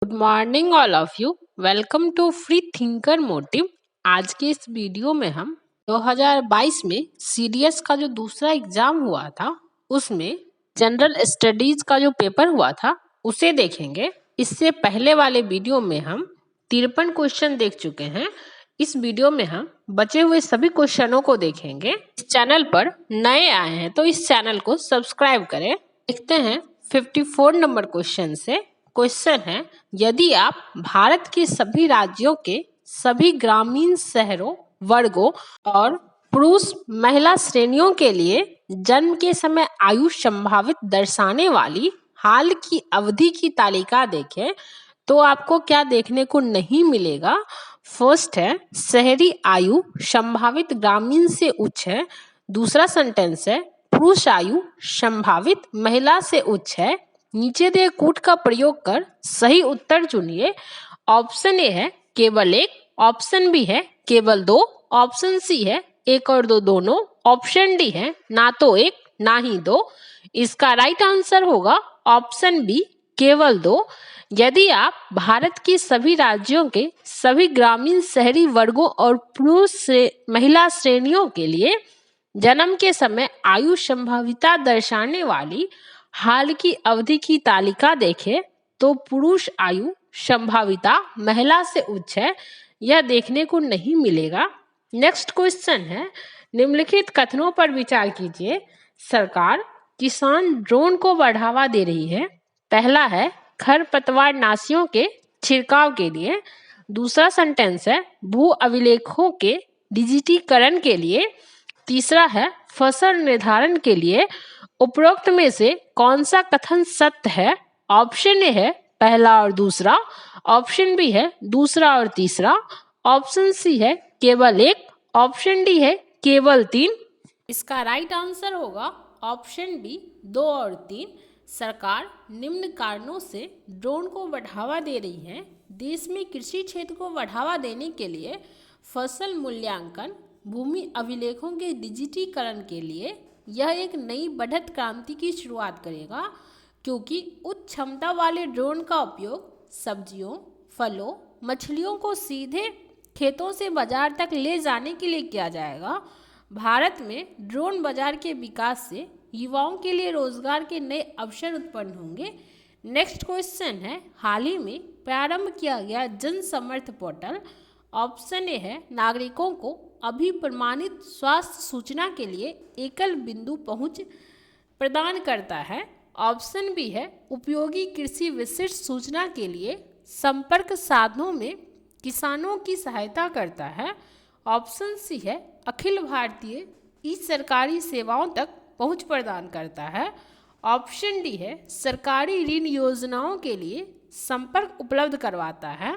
Good morning all of you. Welcome to Free Thinker Motive. आज के इस video में हम 2022 में सीडीएस का जो दूसरा एग्जाम हुआ था उसमें जनरल स्टडीज का जो पेपर हुआ था उसे देखेंगे। इससे पहले वाले वीडियो में हम 53 क्वेश्चन देख चुके हैं। इस वीडियो में हम बचे हुए सभी क्वेश्चनों को देखेंगे। इस चैनल पर नए आए हैं तो इस चैनल को सब्सक्राइब करें। देखते हैं 54 नंबर क्वेश्चन से। क्वेश्चन है, यदि आप भारत के सभी राज्यों के सभी ग्रामीण शहरों वर्गों और पुरुष महिला श्रेणियों के लिए जन्म के समय आयु संभावित दर्शाने वाली हाल की अवधि की तालिका देखें तो आपको क्या देखने को नहीं मिलेगा। फर्स्ट है, शहरी आयु संभावित ग्रामीण से उच्च है। दूसरा सेंटेंस है, पुरुष आयु संभावित महिला से उच्च है। नीचे दिए कूट का प्रयोग कर सही उत्तर चुनिए। ऑप्शन ए है केवल एक, ऑप्शन बी है केवल दो, ऑप्शन सी है एक और दो दोनों, ऑप्शन डी है ना तो एक ना ही दो। इसका राइट आंसर होगा ऑप्शन बी केवल दो। यदि आप भारत के सभी राज्यों के सभी ग्रामीण शहरी वर्गों और पुरुष से महिला श्रेणियों के लिए जन्म के समय आयु संभाविता दर्शाने वाली हाल की अवधि की तालिका देखें तो पुरुष आयु संभाविता महिला से उच्च है, यह देखने को नहीं मिलेगा। नेक्स्ट क्वेश्चन है, निम्नलिखित कथनों पर विचार कीजिए। सरकार किसान ड्रोन को बढ़ावा दे रही है। पहला है खरपतवार नाशियों के छिड़काव के लिए। दूसरा सेंटेंस है भू अभिलेखों के डिजिटीकरण के लिए। तीसरा है फसल निर्धारण के लिए। उपरोक्त में से कौन सा कथन सत्य है। ऑप्शन ए है पहला और दूसरा, ऑप्शन बी है दूसरा और तीसरा, ऑप्शन सी है केवल एक, ऑप्शन डी है केवल तीन। इसका राइट आंसर होगा ऑप्शन बी दो और तीन। सरकार निम्न कारणों से ड्रोन को बढ़ावा दे रही है। देश में कृषि क्षेत्र को बढ़ावा देने के लिए, फसल मूल्यांकन, भूमि अभिलेखों के डिजिटीकरण के लिए यह एक नई बढ़त क्रांति की शुरुआत करेगा, क्योंकि उच्च क्षमता वाले ड्रोन का उपयोग सब्जियों, फलों, मछलियों को सीधे खेतों से बाजार तक ले जाने के लिए किया जाएगा। भारत में ड्रोन बाजार के विकास से युवाओं के लिए रोजगार के नए अवसर उत्पन्न होंगे। नेक्स्ट क्वेश्चन है, हाल ही में प्रारंभ किया गया जन समर्थ पोर्टल। ऑप्शन ए है नागरिकों को अभी प्रमाणित स्वास्थ्य सूचना के लिए एकल बिंदु पहुंच प्रदान करता है। ऑप्शन बी है उपयोगी कृषि विशिष्ट सूचना के लिए संपर्क साधनों में किसानों की सहायता करता है। ऑप्शन सी है अखिल भारतीय ई सरकारी सेवाओं तक पहुंच प्रदान करता है। ऑप्शन डी है सरकारी ऋण योजनाओं के लिए संपर्क उपलब्ध करवाता है।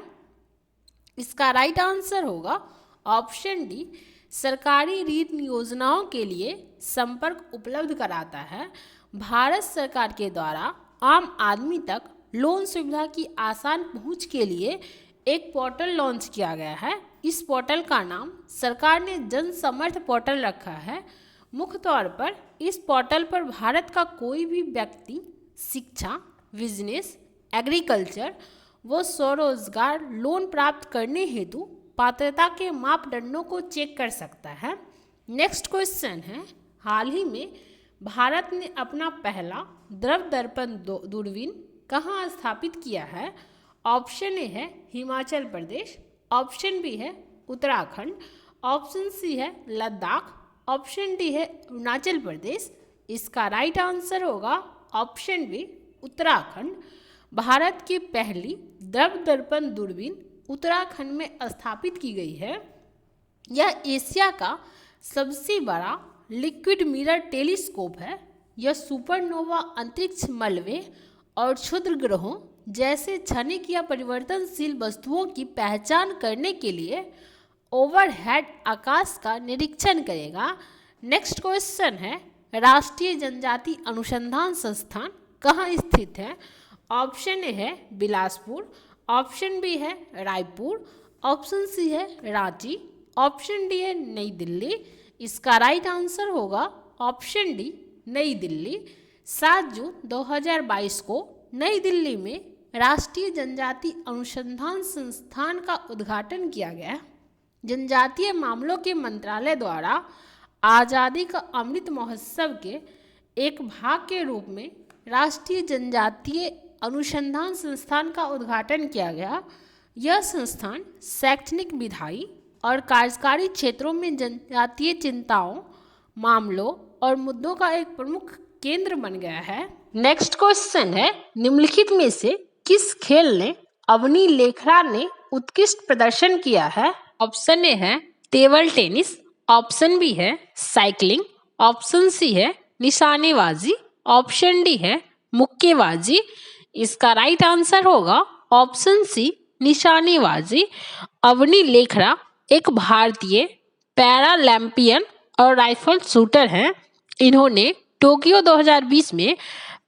इसका राइट आंसर होगा ऑप्शन डी, सरकारी ऋण योजनाओं के लिए संपर्क उपलब्ध कराता है। भारत सरकार के द्वारा आम आदमी तक लोन सुविधा की आसान पहुंच के लिए एक पोर्टल लॉन्च किया गया है। इस पोर्टल का नाम सरकार ने जन समर्थ पोर्टल रखा है। मुख्य तौर पर इस पोर्टल पर भारत का कोई भी व्यक्ति शिक्षा, बिजनेस, एग्रीकल्चर व स्वरोजगार लोन प्राप्त करने हेतु पात्रता के मापदंडों को चेक कर सकता है। नेक्स्ट क्वेश्चन है, हाल ही में भारत ने अपना पहला द्रव दर्पण दूरबीन कहाँ स्थापित किया है। ऑप्शन ए है हिमाचल प्रदेश, ऑप्शन बी है उत्तराखंड, ऑप्शन सी है लद्दाख, ऑप्शन डी है अरुणाचल प्रदेश। इसका राइट आंसर होगा ऑप्शन बी उत्तराखंड। भारत की पहली द्रव दर्पण दूरबीन उत्तराखंड में स्थापित की गई है। यह एशिया का सबसे बड़ा लिक्विड मिरर टेलीस्कोप है। यह सुपरनोवा अंतरिक्ष मलबे और क्षुद्र ग्रहों जैसे क्षणिक या परिवर्तनशील वस्तुओं की पहचान करने के लिए ओवरहेड आकाश का निरीक्षण करेगा। नेक्स्ट क्वेश्चन है, राष्ट्रीय जनजाति अनुसंधान संस्थान कहाँ स्थित है। ऑप्शन ए है बिलासपुर, ऑप्शन बी है रायपुर, ऑप्शन सी है रांची, ऑप्शन डी है नई दिल्ली। इसका राइट आंसर होगा ऑप्शन डी नई दिल्ली। 7 जून 2022 को नई दिल्ली में राष्ट्रीय जनजाति अनुसंधान संस्थान का उद्घाटन किया गया। जनजातीय मामलों के मंत्रालय द्वारा आज़ादी का अमृत महोत्सव के एक भाग के रूप में राष्ट्रीय जनजातीय अनुसंधान संस्थान का उद्घाटन किया गया। यह संस्थान शैक्षणिक, विधायी और कार्यकारी क्षेत्रों में जनजातीय चिंताओं, मामलों और मुद्दों का एक प्रमुख केंद्र बन गया है। नेक्स्ट क्वेश्चन है, निम्नलिखित में से किस खेल ने अवनी लेखरा ने उत्कृष्ट प्रदर्शन किया है? ऑप्शन ए है टेबल टेनिस, ऑप्शन बी है साइकिलिंग, ऑप्शन सी है निशानेबाजी, ऑप्शन डी है मुक्केबाजी। इसका राइट आंसर होगा ऑप्शन सी निशानेबाजी। अवनी लेखरा एक भारतीय पैरालंपियन और राइफल शूटर हैं। इन्होंने टोक्यो 2020 में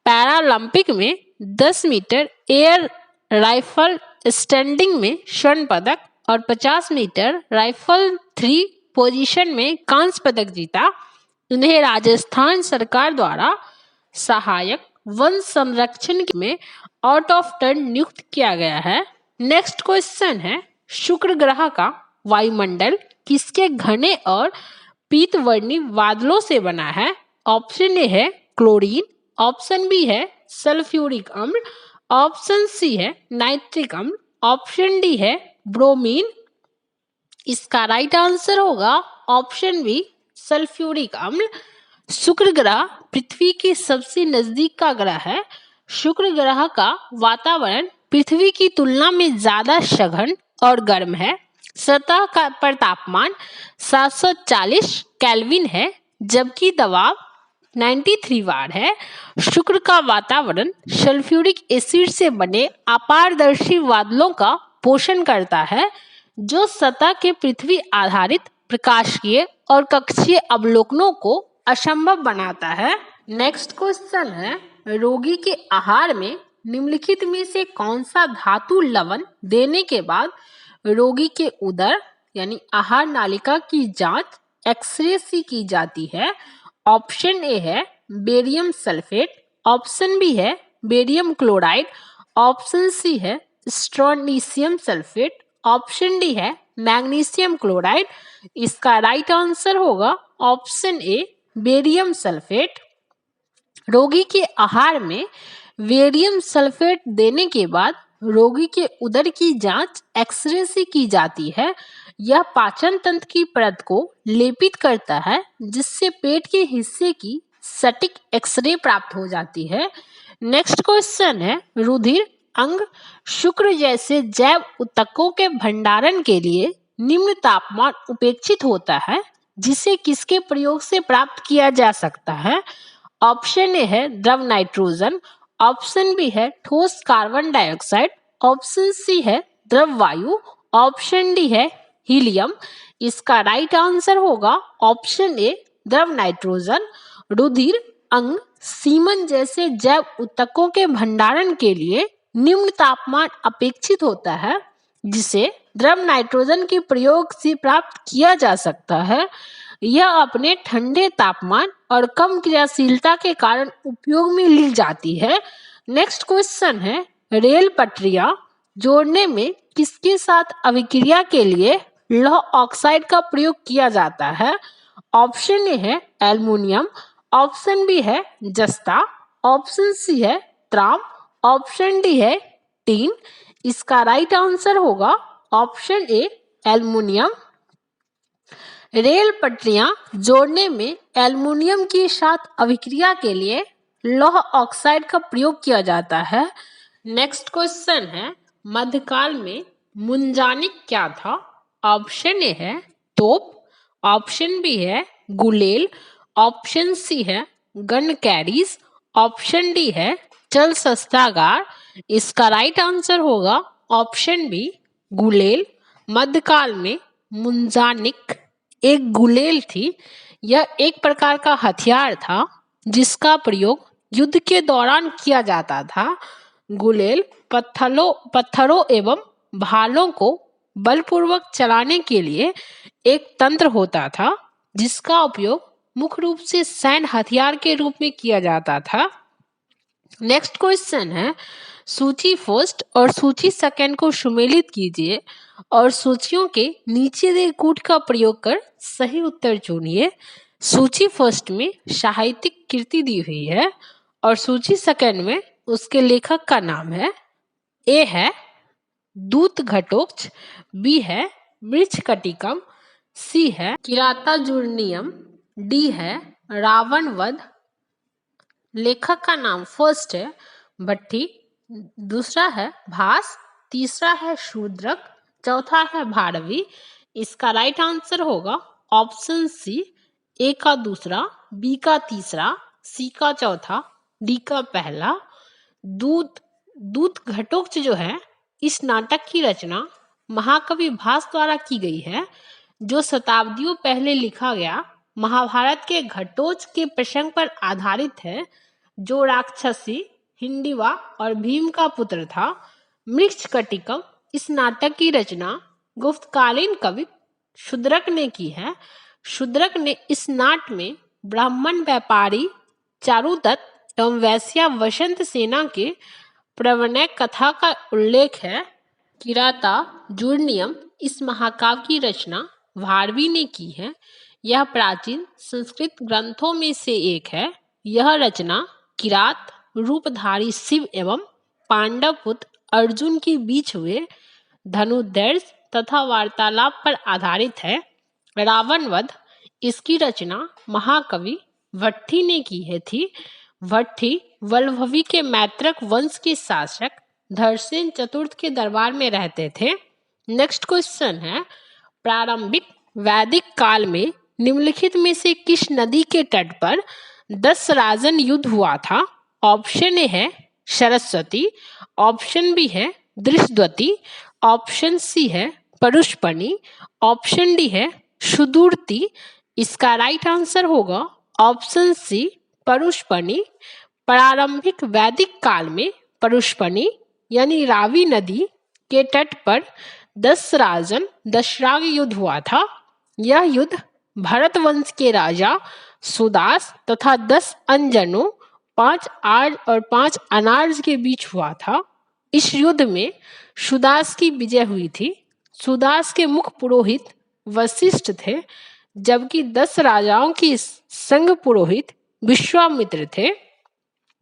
पैरालंपिक में 10 मीटर एयर राइफल स्टैंडिंग में स्वर्ण पदक और 50 मीटर राइफल 3 पोजीशन में कांस्य पदक जीता। इन्हें राजस्थान सरकार द्वारा सहायक वन संरक्षण में आउट ऑफ टर्न नियुक्त किया गया है। नेक्स्ट क्वेश्चन है, शुक्र ग्रह का वायुमंडल किसके घने और पीतवर्णी बादलों से बना है? ऑप्शन ए है क्लोरीन, ऑप्शन बी है सल्फ्यूरिक अम्ल, ऑप्शन सी है नाइट्रिक अम्ल, ऑप्शन डी है ब्रोमीन। इसका राइट आंसर होगा ऑप्शन बी सल्फ्यूरिक अम्ल। शुक्र ग्रह पृथ्वी के सबसे नजदीक का ग्रह है। शुक्र ग्रह का वातावरण पृथ्वी की तुलना में ज्यादा सघन और गर्म है। सतह का पर तापमान 740 केल्विन है, जबकि दबाव 93 बार है। शुक्र का वातावरण सल्फ्यूरिक एसिड से बने अपारदर्शी बादलों का पोषण करता है, जो सतह के पृथ्वी आधारित प्रकाशीय और कक्षीय अवलोकनों को असंभव बनाता है। नेक्स्ट क्वेश्चन है, रोगी के आहार में निम्नलिखित में से कौन सा धातु लवण देने के बाद रोगी के उदर यानी आहार नालिका की जांच एक्सरे से की जाती है? ऑप्शन ए है बेरियम सल्फेट, ऑप्शन बी है बेरियम क्लोराइड, ऑप्शन सी है स्ट्रोनीशियम सल्फेट, ऑप्शन डी है मैग्नीशियम क्लोराइड। इसका राइट आंसर होगा ऑप्शन ए बेरियम सल्फेट। रोगी के आहार में बेरियम सल्फेट देने के बाद रोगी के उदर की जांच एक्सरे से की जाती है। यह पाचन तंत्र की परत को लेपित करता है, जिससे पेट के हिस्से की सटीक एक्सरे प्राप्त हो जाती है। नेक्स्ट क्वेश्चन है, रुधिर अंग शुक्र जैसे जैव ऊतकों के भंडारण के लिए निम्न तापमान उपेक्षित होता है, जिसे किसके प्रयोग से प्राप्त किया जा सकता है? ऑप्शन ए है द्रव नाइट्रोजन, ऑप्शन बी है ठोस कार्बन डाइऑक्साइड, ऑप्शन सी है द्रव वायु, ऑप्शन डी है हीलियम। इसका राइट आंसर होगा ऑप्शन ए द्रव नाइट्रोजन। रुधिर अंग सीमन जैसे जैव ऊतकों के भंडारण के लिए निम्न तापमान अपेक्षित होता है, जिसे द्रव नाइट्रोजन के प्रयोग से प्राप्त किया जा सकता है। यह अपने ठंडे तापमान और कम क्रियाशीलता के कारण उपयोग में ली जाती है। नेक्स्ट क्वेश्चन है, रेल पटरियां जोड़ने में किसके साथ अभिक्रिया के लिए लौह ऑक्साइड का प्रयोग किया जाता है? ऑप्शन ए है एल्युमिनियम, ऑप्शन बी है जस्ता, ऑप्शन सी है ट्राम, ऑप्शन डी है टीन। इसका राइट आंसर होगा ऑप्शन ए एल्युमिनियम। रेल पटरियां जोड़ने में एल्युमिनियम के साथ अभिक्रिया के लिए लौह ऑक्साइड का प्रयोग किया जाता है। नेक्स्ट क्वेश्चन है, मध्यकाल में मुंजानिक क्या था? ऑप्शन ए है तोप, ऑप्शन बी है गुलेल, ऑप्शन सी है गन कैरीज, ऑप्शन डी है चल शस्त्रागार। इसका राइट आंसर होगा ऑप्शन बी गुलेल। मध्यकाल में मुंजानिक एक गुलेल थी। यह एक प्रकार का हथियार था जिसका प्रयोग युद्ध के दौरान किया जाता था। गुलेल पत्थरों एवं भालों को बलपूर्वक चलाने के लिए एक तंत्र होता था, जिसका उपयोग मुख्य रूप से सैन्य हथियार के रूप में किया जाता था। नेक्स्ट क्वेश्चन है, सूची फर्स्ट और सूची सेकंड को सुमेलित कीजिए और सूचियों के नीचे दिए कूट का प्रयोग कर सही उत्तर चुनिए। सूची फर्स्ट में साहित्यिक कृति दी हुई है और सूची सेकंड में उसके लेखक का नाम है। ए है दूत घटोत्कच, बी है मृच्छकटिकम, सी है किरातार्जुनीयम, डी है रावण वध। लेखक का नाम फर्स्ट है भट्टी, दूसरा है भास, तीसरा है शूद्रक, चौथा है भारवी। इसका राइट आंसर होगा ऑप्शन सी, ए का दूसरा, बी का तीसरा, सी का चौथा, डी का पहला। दूत घटोत्कच जो है इस नाटक की रचना महाकवि भास द्वारा की गई है, जो शताब्दियों पहले लिखा गया महाभारत के घटोत्कच के प्रसंग पर आधारित है, जो राक्षसी हिंडिवा और भीम का पुत्र था। मृच्छकटिकम इस नाटक की रचना गुप्तकालीन कवि शूद्रक ने की है। शूद्रक ने इस नाट में ब्राह्मण व्यापारी चारुदत्त एवं वैश्या वसंत सेना के प्रणय कथा का उल्लेख है। किरातार्जुनीयम इस महाकाव्य की रचना भारवी ने की है। यह प्राचीन संस्कृत ग्रंथों में से एक है। यह रचना किरात रूपधारी शिव एवं पांडव पुत्र अर्जुन के बीच हुए धनुर्धर्ष तथा वार्तालाप पर आधारित है। रावण वध इसकी रचना महाकवि भट्टी ने की है थी। भट्टी वल्लभी के मैत्रक वंश के शासक धरसेन चतुर्थ के दरबार में रहते थे। नेक्स्ट क्वेश्चन है, प्रारंभिक वैदिक काल में निम्नलिखित में से किस नदी के तट पर 10 राजन युद्ध हुआ था? ऑप्शन ए है सरस्वती, ऑप्शन बी है दृष्टद्वती, ऑप्शन सी है परुष्पनी, ऑप्शन डी है सुदूरती। इसका राइट आंसर होगा ऑप्शन सी परुष्पनी। प्रारंभिक वैदिक काल में परुष्पनी यानी रावी नदी के तट पर 10 राजन दशराग युद्ध हुआ था। यह युद्ध भरत वंश के राजा सुदास तथा 10 अंजनों 5 आर्य और 5 अनार्य के बीच हुआ था। इस युद्ध में सुदास की विजय हुई थी। सुदास के मुख्य पुरोहित वशिष्ठ थे, जबकि 10 राजाओं की संग पुरोहित विश्वामित्र थे।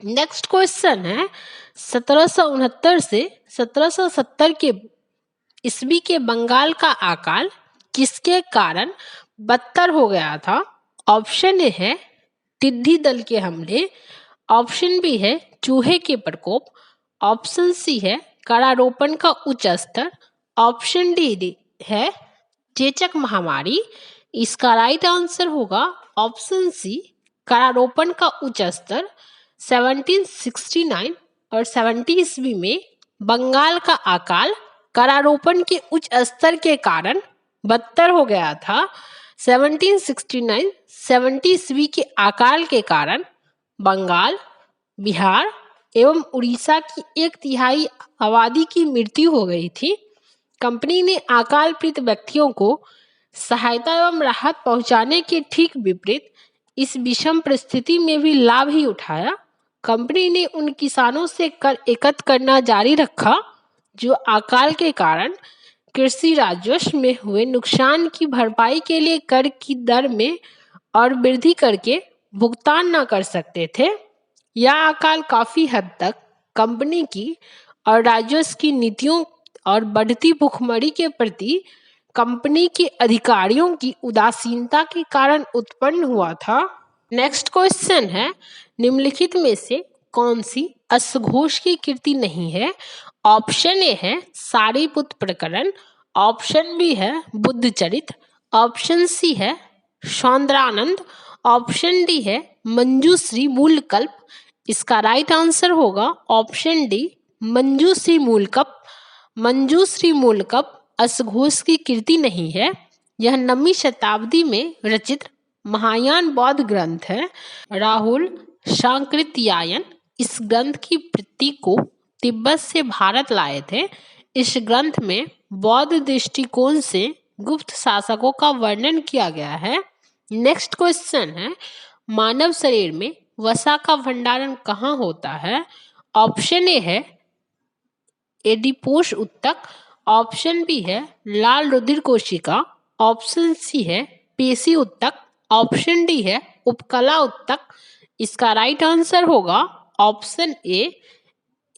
नेक्स्ट क्वेश्चन है, 1769 से 1770 के ईस्वी के बंगाल का अकाल किसके कारण बदतर हो गया था? ऑप्शन ए है टिड्डी दल के हमले, ऑप्शन बी है चूहे के प्रकोप, ऑप्शन सी है कारारोपण का उच्च स्तर, ऑप्शन डी है चेचक महामारी। इसका राइट आंसर होगा ऑप्शन सी कारारोपण का उच्च स्तर। 1769 और 70 ईस्वी में बंगाल का अकाल कारारोपण के उच्च स्तर के कारण बदतर हो गया था। 1769-70 ईस्वी के अकाल के कारण बंगाल, बिहार एवं उड़ीसा की 1/3 आबादी की मृत्यु हो गई थी। कंपनी ने अकाल पीड़ित व्यक्तियों को सहायता एवं राहत पहुंचाने के ठीक विपरीत इस विषम परिस्थिति में भी लाभ ही उठाया। कंपनी ने उन किसानों से कर एकत्र करना जारी रखा जो अकाल के कारण कृषि राजस्व में हुए नुकसान की भरपाई के लिए कर की दर में और वृद्धि करके भुगतान न कर सकते थे। यह अकाल काफी हद तक कंपनी की और राजस्व की नीतियों और बढ़ती भुखमरी के प्रति कंपनी के अधिकारियों की उदासीनता के कारण उत्पन्न हुआ था। नेक्स्ट क्वेश्चन है, निम्नलिखित में से कौन सी अश्वघोष की कृति नहीं है? ऑप्शन ए है सारीपुत्र प्रकरण, ऑप्शन बी है बुद्ध चरित्र, ऑप्शन सी है सौंदरानंद, ऑप्शन डी है मंजूश्री मूलकल्प। इसका राइट आंसर होगा ऑप्शन डी मंजूश्री मूलकल्प। मंजूश्री मूलकल्प अश्वघोष की कृति नहीं है। यह 9वीं शताब्दी में रचित महायान बौद्ध ग्रंथ है। राहुल सांकृत्यायन इस ग्रंथ की प्रति को तिब्बत से भारत लाए थे। इस ग्रंथ में बौद्ध दृष्टिकोण से गुप्त शासकों का वर्णन किया गया है। नेक्स्ट क्वेश्चन है, मानव शरीर में वसा का भंडारण कहाँ होता है? ऑप्शन ए है एडिपोस उत्तक, ऑप्शन बी है लाल रुधिर कोशिका, ऑप्शन सी है पेशी उत्तक, ऑप्शन डी है उपकला उत्तक। इसका राइट आंसर होगा ऑप्शन ए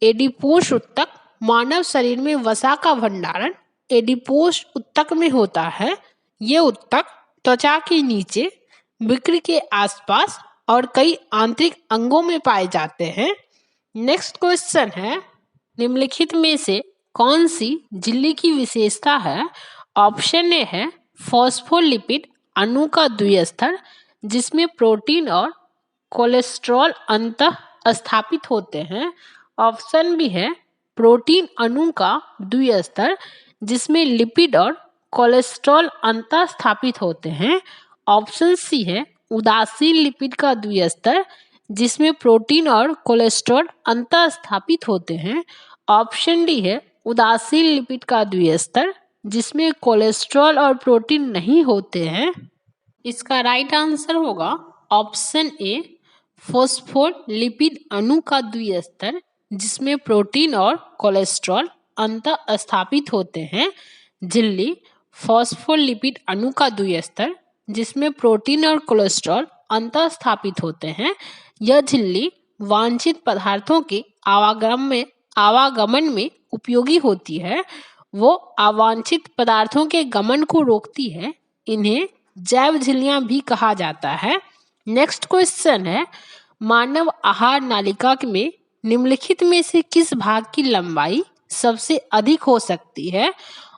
एडिपोस उत्तक। मानव शरीर में वसा का भंडारण एडिपोस उत्तक में होता है। ये उत्तक त्वचा के नीचे, वृक्क के आसपास और कई आंतरिक अंगों में पाए जाते हैं। नेक्स्ट क्वेश्चन है, निम्नलिखित में से कौन सी झिल्ली की विशेषता है? ऑप्शन ए है फॉस्फोलिपिड अणु का द्विस्तर, जिसमें प्रोटीन और कोलेस्ट्रॉल अंतः स्थापित होते हैं। ऑप्शन बी है प्रोटीन अणु का द्विस्तर, जिसमें लिपिड और कोलेस्ट्रॉल अंतः स्थापित होते हैं। ऑप्शन सी है उदासीन लिपिड का द्विस्तर, जिसमें प्रोटीन और कोलेस्ट्रॉल अंतः स्थापित होते हैं। ऑप्शन डी है उदासीन लिपिड का द्विस्तर, जिसमें कोलेस्ट्रॉल और प्रोटीन नहीं होते हैं। इसका राइट आंसर होगा ऑप्शन ए फॉस्फोलिपिड अणु का द्विस्तर, जिसमें प्रोटीन और कोलेस्ट्रॉल अंतः स्थापित होते हैं। झिल्ली फॉस्फोलिपिड अणु का द्विस्तर, जिसमें प्रोटीन और कोलेस्ट्रॉल अंतः स्थापित होते हैं। यह झिल्ली वांछित पदार्थों के आवागमन में उपयोगी होती है। वो अवांछित पदार्थों के गमन को रोकती है। इन्हें जैव झिल्लियां भी कहा जाता है। नेक्स्ट क्वेश्चन है, मानव आहार नालिका में निम्नलिखित में से किस भाग की लंबाई सबसे अधिक हो सकती है?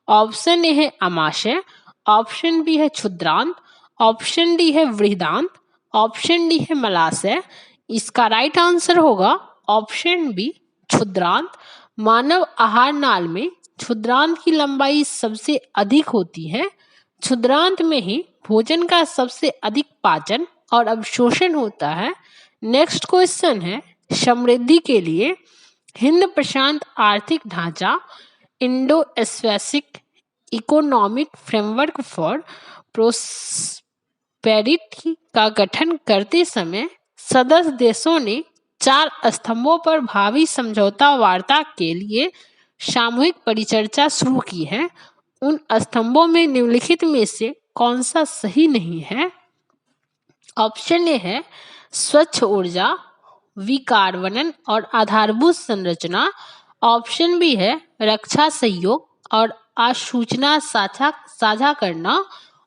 ऑप्शन ए है अमाशय, ऑप्शन बी है क्षुद्रांत, ऑप्शन डी है बृहदांत, ऑप्शन डी है मलाशय। इसका राइट आंसर होगा ऑप्शन बी क्षुद्रांत। मानव आहार नाल में क्षुद्रांत की लंबाई सबसे अधिक होती है। क्षुद्रांत में ही भोजन का सबसे अधिक पाचन और अवशोषण होता है। नेक्स्ट क्वेश्चन है, समृद्धि के लिए हिंद प्रशांत आर्थिक ढांचा Indo Asiatic economic framework for prosperity का गठन करते समय सदस्य देशों ने 4 स्तंभों पर भावी समझौता वार्ता के लिए सामूहिक परिचर्चा शुरू की है। उन स्तंभों में निम्नलिखित में से कौन सा सही नहीं है? ऑप्शन ए है स्वच्छ ऊर्जा, विकार्बनन और आधारभूत संरचना। ऑप्शन बी है रक्षा सहयोग और आसूचना साझा करना।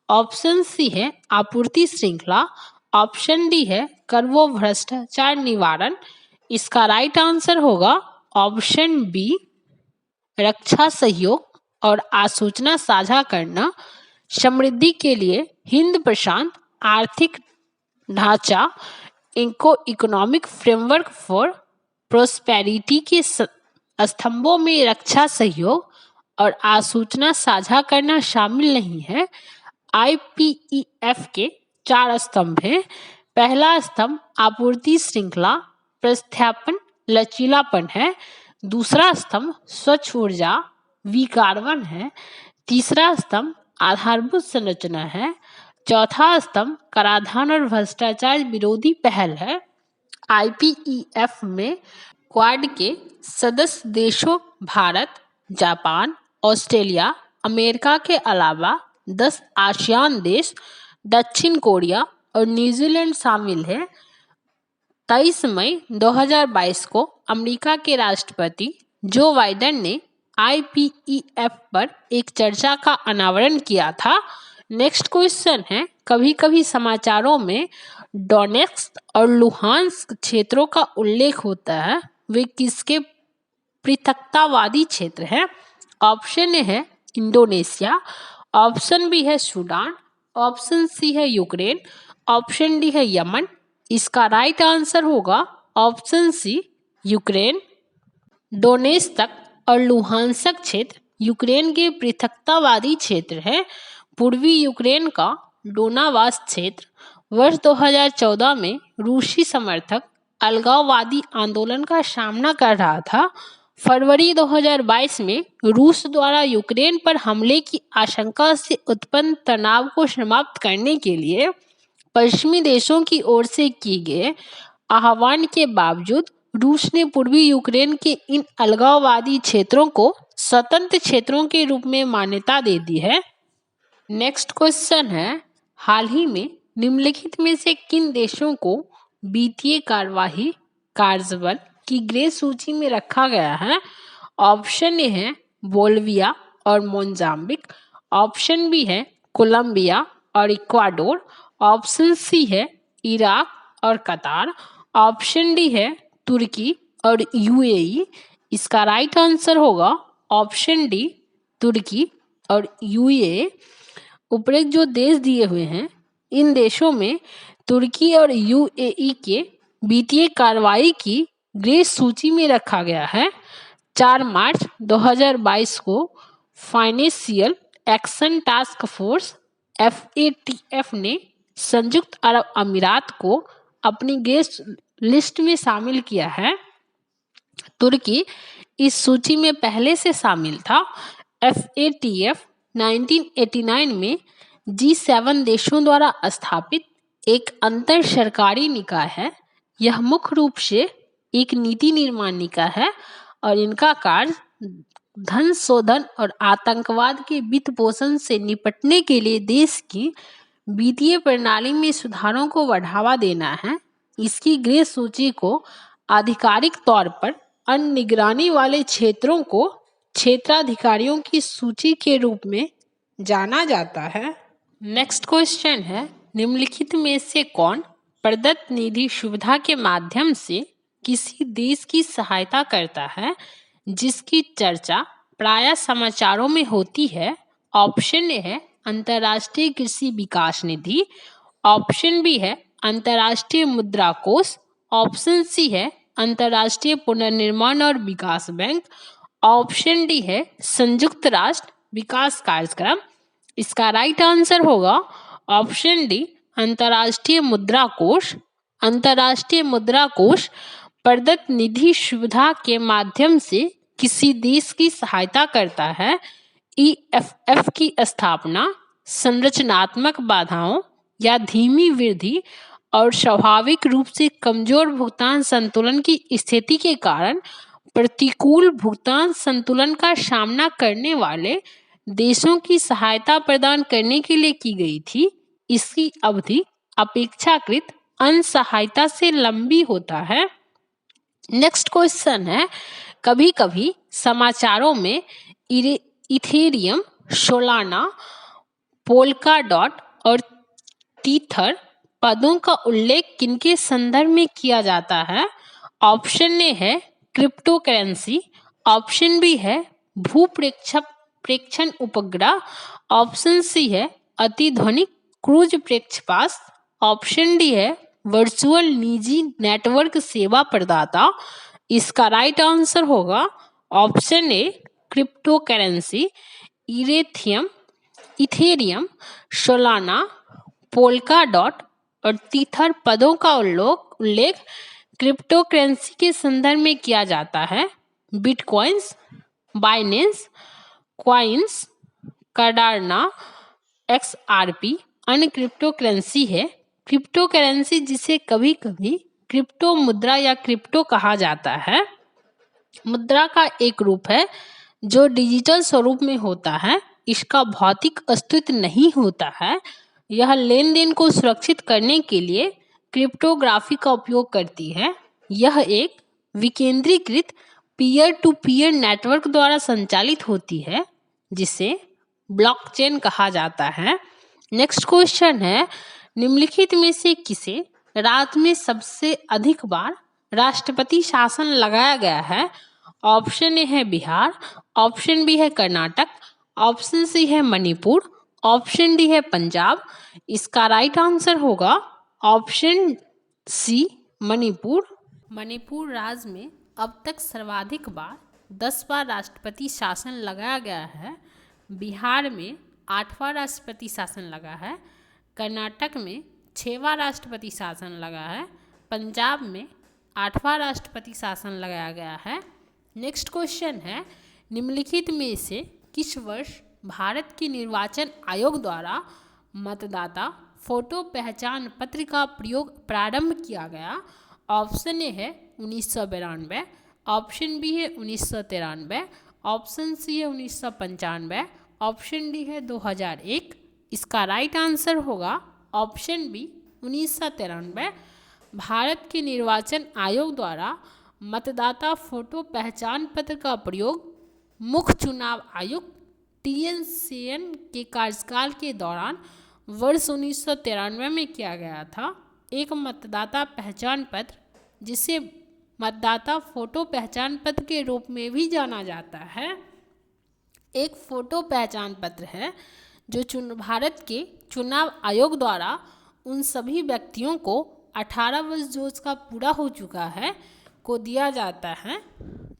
ऑप्शन सी है आपूर्ति श्रृंखला। ऑप्शन डी है कर व भ्रष्टाचार निवारण। इसका राइट आंसर होगा ऑप्शन बी रक्षा सहयोग और आसूचना साझा करना। समृद्धि के लिए हिंद प्रशांत आर्थिक ढांचा इकोनॉमिक फ्रेमवर्क फॉर प्रोस्पेरिटी के स्तंभों में रक्षा सहयोग और आसूचना साझा करना शामिल नहीं है। IPEF के 4 स्तंभ हैं। पहला स्तंभ आपूर्ति श्रृंखला प्रतिस्थापन लचीलापन है। दूसरा स्तंभ स्वच्छ ऊर्जा विकार्बन है। तीसरा स्तंभ आधारभूत संरचना है। चौथा स्तंभ कराधान और भ्रष्टाचार विरोधी पहल है। IPEF में क्वाड के सदस्य देशों भारत, जापान, ऑस्ट्रेलिया, अमेरिका के अलावा 10 आसियान देश, दक्षिण कोरिया और न्यूजीलैंड शामिल है। 23 मई 2022 को अमेरिका के राष्ट्रपति जो बाइडेन ने IPEF पर एक चर्चा का अनावरण किया था। नेक्स्ट क्वेश्चन है, कभी कभी समाचारों में डोनेट्स्क और लुहांस्क क्षेत्रों का उल्लेख होता है। वे किसके पृथकतावादी क्षेत्र हैं? ऑप्शन ए है इंडोनेशिया, ऑप्शन बी है सूडान, ऑप्शन सी है यूक्रेन, ऑप्शन डी है यमन। इसका राइट आंसर होगा ऑप्शन सी यूक्रेन। डोनेट्स्क और लुहांस्क क्षेत्र यूक्रेन के पृथकतावादी क्षेत्र है। पूर्वी यूक्रेन का डोनाबास क्षेत्र वर्ष 2014 में रूसी समर्थक अलगाववादी आंदोलन का सामना कर रहा था। फरवरी 2022 में रूस द्वारा यूक्रेन पर हमले की आशंका से उत्पन्न तनाव को समाप्त करने के लिए पश्चिमी देशों की ओर से किए गए आह्वान के बावजूद रूस ने पूर्वी यूक्रेन के इन अलगाववादी क्षेत्रों को स्वतंत्र क्षेत्रों के रूप में मान्यता दे दी है। नेक्स्ट क्वेश्चन है, हाल ही में निम्नलिखित में से किन देशों को वित्तीय कार्यवाही कार्यबल की ग्रे सूची में रखा गया है? ऑप्शन ए है बोल्विया और मोजाम्बिक, ऑप्शन बी है कोलंबिया और इक्वाडोर, ऑप्शन सी है इराक और कतार, ऑप्शन डी है तुर्की और यूएई। इसका राइट आंसर होगा ऑप्शन डी तुर्की और यूएई। उपरोक्त जो देश दिए हुए हैं, इन देशों में तुर्की और यूएई के वित्तीय कार्रवाई की ग्रे सूची में रखा गया है। 4 मार्च 2022 को financial action task force FATF ने संयुक्त अरब अमीरात को अपनी ग्रे लिस्ट में शामिल किया है। तुर्की इस सूची में पहले से शामिल था। FATF 1989 में G7 देशों द्वारा स्थापित एक अंतर सरकारी निकाय है। यह मुख्य रूप से एक नीति निर्माण निकाय है और इनका कार्य धन शोधन और आतंकवाद के वित्त पोषण से निपटने के लिए देश की वित्तीय प्रणाली में सुधारों को बढ़ावा देना है। इसकी ग्रे सूची को आधिकारिक तौर पर अन्य निगरानी वाले क्षेत्रों को क्षेत्राधिकारियों की सूची के रूप में जाना जाता है। नेक्स्ट क्वेश्चन है, निम्नलिखित में से कौन प्रदत्त निधि सुविधा के माध्यम से किसी देश की सहायता करता है जिसकी चर्चा प्रायः समाचारों में होती है? ऑप्शन ए है अंतर्राष्ट्रीय कृषि विकास निधि, ऑप्शन बी है अंतर्राष्ट्रीय मुद्रा कोष, ऑप्शन सी है अंतर्राष्ट्रीय पुनर्निर्माण और विकास बैंक, ऑप्शन डी है संयुक्त राष्ट्र विकास कार्यक्रम। इसका राइट आंसर होगा ऑप्शन डी अंतर्राष्ट्रीय मुद्रा कोष। अंतर्राष्ट्रीय मुद्रा कोष प्रदत्त निधि सुविधा के माध्यम से किसी देश की सहायता करता है। EFF की स्थापना संरचनात्मक बाधाओं या धीमी वृद्धि और स्वाभाविक रूप से कमजोर भुगतान संतुलन की स्थिति के कारण प्रतिकूल भुगतान संतुलन का सामना करने वाले देशों की सहायता प्रदान करने के लिए की गई थी। इसकी अवधि अपेक्षाकृत अन्य सहायता से लंबी होता है। नेक्स्ट क्वेश्चन है, कभी कभी समाचारों में इथेरियम, सोलाना, पोल्का डॉट और टीथर पदों का उल्लेख किनके संदर्भ में किया जाता है? ऑप्शन ए है क्रिप्टो करेंसी, ऑप्शन बी है भूप्रेक्षण उपग्रह, ऑप्शन सी है अतिध्वनिक क्रूज प्रक्षेपास, ऑप्शन डी है वर्चुअल निजी नेटवर्क सेवा प्रदाता। इसका राइट आंसर होगा option A crypto currency. Ethereum, Solana, polka dot और टीथर पदों का उल्लेख क्रिप्टो करेंसी के संदर्भ में किया जाता है। बिटकॉइंस, बाइनेंस, क्वाइंस, कार्डाना, XRP अन्य क्रिप्टो करेंसी है। क्रिप्टो करेंसी जिसे कभी कभी क्रिप्टो मुद्रा या क्रिप्टो कहा जाता है, मुद्रा का एक रूप है जो डिजिटल स्वरूप में होता है। इसका भौतिक अस्तित्व नहीं होता है। यह लेन देन को सुरक्षित करने के लिए क्रिप्टोग्राफी का उपयोग करती है। यह एक विकेंद्रीकृत पीयर टू पीयर नेटवर्क द्वारा संचालित होती है जिसे ब्लॉकचेन कहा जाता है। नेक्स्ट क्वेश्चन है, निम्नलिखित में से किसे राज्य में सबसे अधिक बार राष्ट्रपति शासन लगाया गया है? ऑप्शन ए है बिहार, ऑप्शन बी है कर्नाटक, ऑप्शन सी है मणिपुर, ऑप्शन डी है पंजाब। इसका राइट आंसर होगा ऑप्शन सी मणिपुर। मणिपुर राज्य में अब तक सर्वाधिक बार 10 बार राष्ट्रपति शासन लगाया गया है। बिहार में 8वां राष्ट्रपति शासन लगा है, कर्नाटक में 6वां राष्ट्रपति शासन लगा है, पंजाब में 8वां राष्ट्रपति शासन लगाया गया है। नेक्स्ट क्वेश्चन है, निम्नलिखित में से किस वर्ष भारत के निर्वाचन आयोग द्वारा मतदाता फोटो पहचान पत्र का प्रयोग प्रारंभ किया गया? ऑप्शन ए है 1992, ऑप्शन बी है 1993, ऑप्शन सी है 1995, ऑप्शन डी है 2001। इसका राइट आंसर होगा ऑप्शन बी 1993। भारत के निर्वाचन आयोग द्वारा मतदाता फोटो पहचान पत्र का प्रयोग मुख्य चुनाव आयुक्त TNCN के कार्यकाल के दौरान वर्ष 1993 में किया गया था। एक मतदाता पहचान पत्र, जिसे मतदाता फोटो पहचान पत्र के रूप में भी जाना जाता है, एक फोटो पहचान पत्र है जो भारत के चुनाव आयोग द्वारा उन सभी व्यक्तियों को 18 वर्ष जो उसका पूरा हो चुका है को दिया जाता है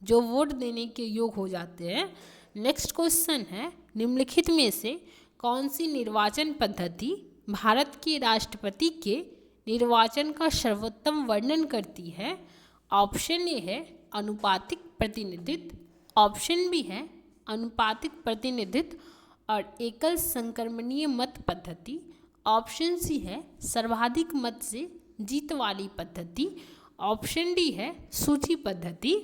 जो वोट देने के योग्य हो जाते हैं। नेक्स्ट क्वेश्चन है, निम्नलिखित में से कौन सी निर्वाचन पद्धति भारत के राष्ट्रपति के निर्वाचन का सर्वोत्तम वर्णन करती है? ऑप्शन ए है अनुपातिक प्रतिनिधित्व, ऑप्शन बी है अनुपातिक प्रतिनिधित्व और एकल संक्रमणीय मत पद्धति, ऑप्शन सी है सर्वाधिक मत से जीत वाली पद्धति, ऑप्शन डी है सूची पद्धति।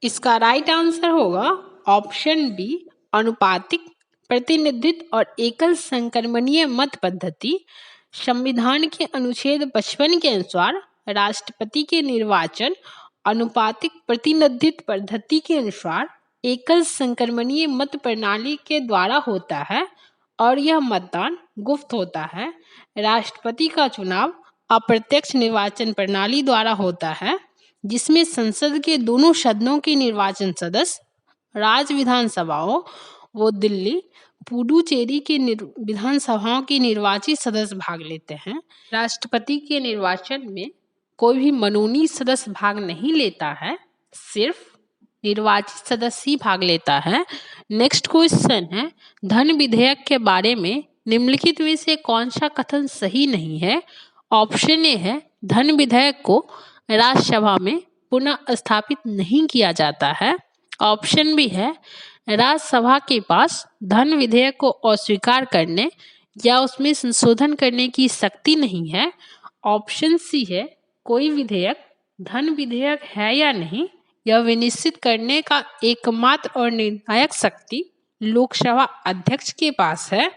इसका राइट आंसर होगा ऑप्शन बी अनुपातिक प्रतिनिधित्व और एकल संक्रमणीय मत पद्धति। संविधान के अनुच्छेद 55 के अनुसार राष्ट्रपति के निर्वाचन अनुपातिक प्रतिनिधित्व पद्धति के अनुसार एकल संक्रमणीय मत प्रणाली के द्वारा होता है और यह मतदान गुप्त होता है। राष्ट्रपति का चुनाव अप्रत्यक्ष निर्वाचन प्रणाली द्वारा होता है, जिसमें संसद के दोनों सदनों के निर्वाचन सदस्य राज्य विधानसभाओं व दिल्ली पुडुचेरी के विधानसभाओं के निर्वाचित सदस्य भाग लेते हैं। राष्ट्रपति के निर्वाचन में कोई भी मनोनीत सदस्य भाग नहीं लेता है, सिर्फ निर्वाचित सदस्य ही भाग लेता है। नेक्स्ट क्वेश्चन है, धन विधेयक के बारे में निम्नलिखित में से कौन सा कथन सही नहीं है? ऑप्शन ए है धन विधेयक को राज्यसभा में पुनः स्थापित नहीं किया जाता है, ऑप्शन बी है राज्यसभा के पास धन विधेयक को अस्वीकार करने या उसमें संशोधन करने की शक्ति नहीं है, ऑप्शन सी है कोई विधेयक धन विधेयक है या नहीं यह विनिश्चित करने का एकमात्र और निर्णायक शक्ति लोकसभा अध्यक्ष के पास है,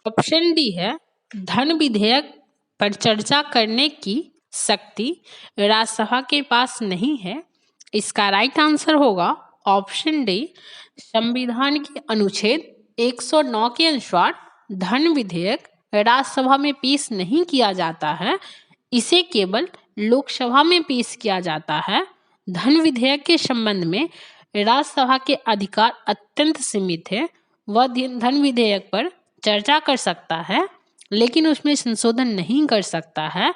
ऑप्शन डी है धन विधेयक पर चर्चा करने की शक्ति राज्यसभा के पास नहीं है। इसका राइट आंसर होगा ऑप्शन डी संविधान के अनुच्छेद 109 के अनुसार धन विधेयक राज्यसभा में पेश नहीं किया जाता है, इसे केवल लोकसभा में पेश किया जाता है। धन विधेयक के संबंध में राज्यसभा के अधिकार अत्यंत सीमित है। वह धन विधेयक पर चर्चा कर सकता है लेकिन उसमें संशोधन नहीं कर सकता है।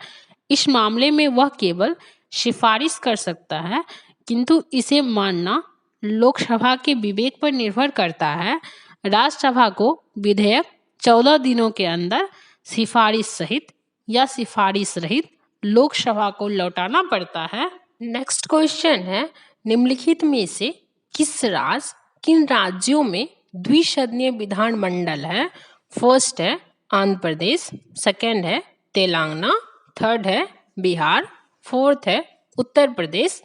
इस मामले में वह केवल सिफारिश कर सकता है, किंतु इसे मानना लोकसभा के विवेक पर निर्भर करता है। राज्यसभा को विधेयक 14 दिनों के अंदर सिफारिश सहित या सिफारिश रहित लोकसभा को लौटाना पड़ता है। नेक्स्ट क्वेश्चन है, निम्नलिखित में से किन राज्यों में द्विसदनीय विधानमंडल है? फर्स्ट है आंध्र प्रदेश, सेकंड है तेलंगाना, थर्ड है बिहार, फोर्थ है उत्तर प्रदेश।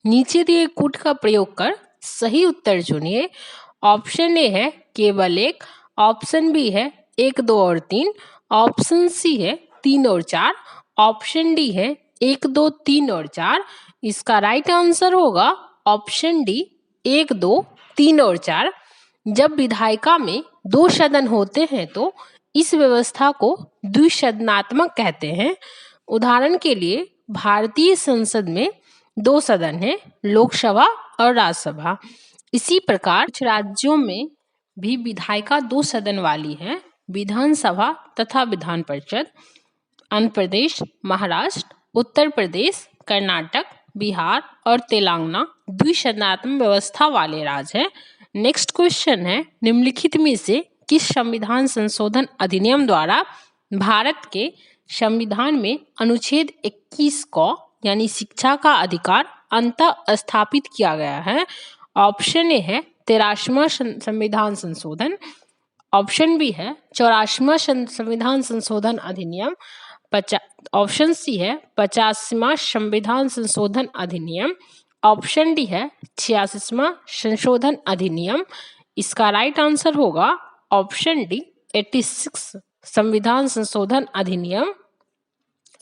नीचे दिए कूट का प्रयोग कर सही उत्तर चुनिए। ऑप्शन ए है केवल एक, ऑप्शन बी है 1, 2 और 3, ऑप्शन सी है 3 और 4, ऑप्शन डी है 1, 2, 3 और 4। इसका राइट आंसर होगा ऑप्शन डी 1, 2, 3 और 4। जब विधायिका में 2 सदन होते हैं तो इस व्यवस्था को द्विसदनात्मक कहते हैं। उदाहरण के लिए भारतीय संसद में 2 सदन हैं, लोकसभा और राज्यसभा। इसी प्रकार कुछ राज्यों में भी विधायिका 2 सदन वाली है, विधानसभा तथा विधान परिषद। आंध्र प्रदेश, महाराष्ट्र, उत्तर प्रदेश, कर्नाटक, बिहार और तेलंगाना द्विसदनात्मक व्यवस्था वाले राज्य हैं। नेक्स्ट क्वेश्चन है, निम्नलिखित में से किस संविधान संशोधन अधिनियम द्वारा भारत के संविधान में अनुच्छेद 21 को यानी शिक्षा का अधिकार अंततः स्थापित किया गया है? ऑप्शन ए है 83वां संविधान संशोधन, ऑप्शन बी है 84वां संविधान संशोधन अधिनियम, ऑप्शन सी है 50वां संविधान संशोधन अधिनियम, ऑप्शन डी है 86वां संशोधन अधिनियम। इसका राइट आंसर होगा ऑप्शन डी 86 संविधान संशोधन अधिनियम।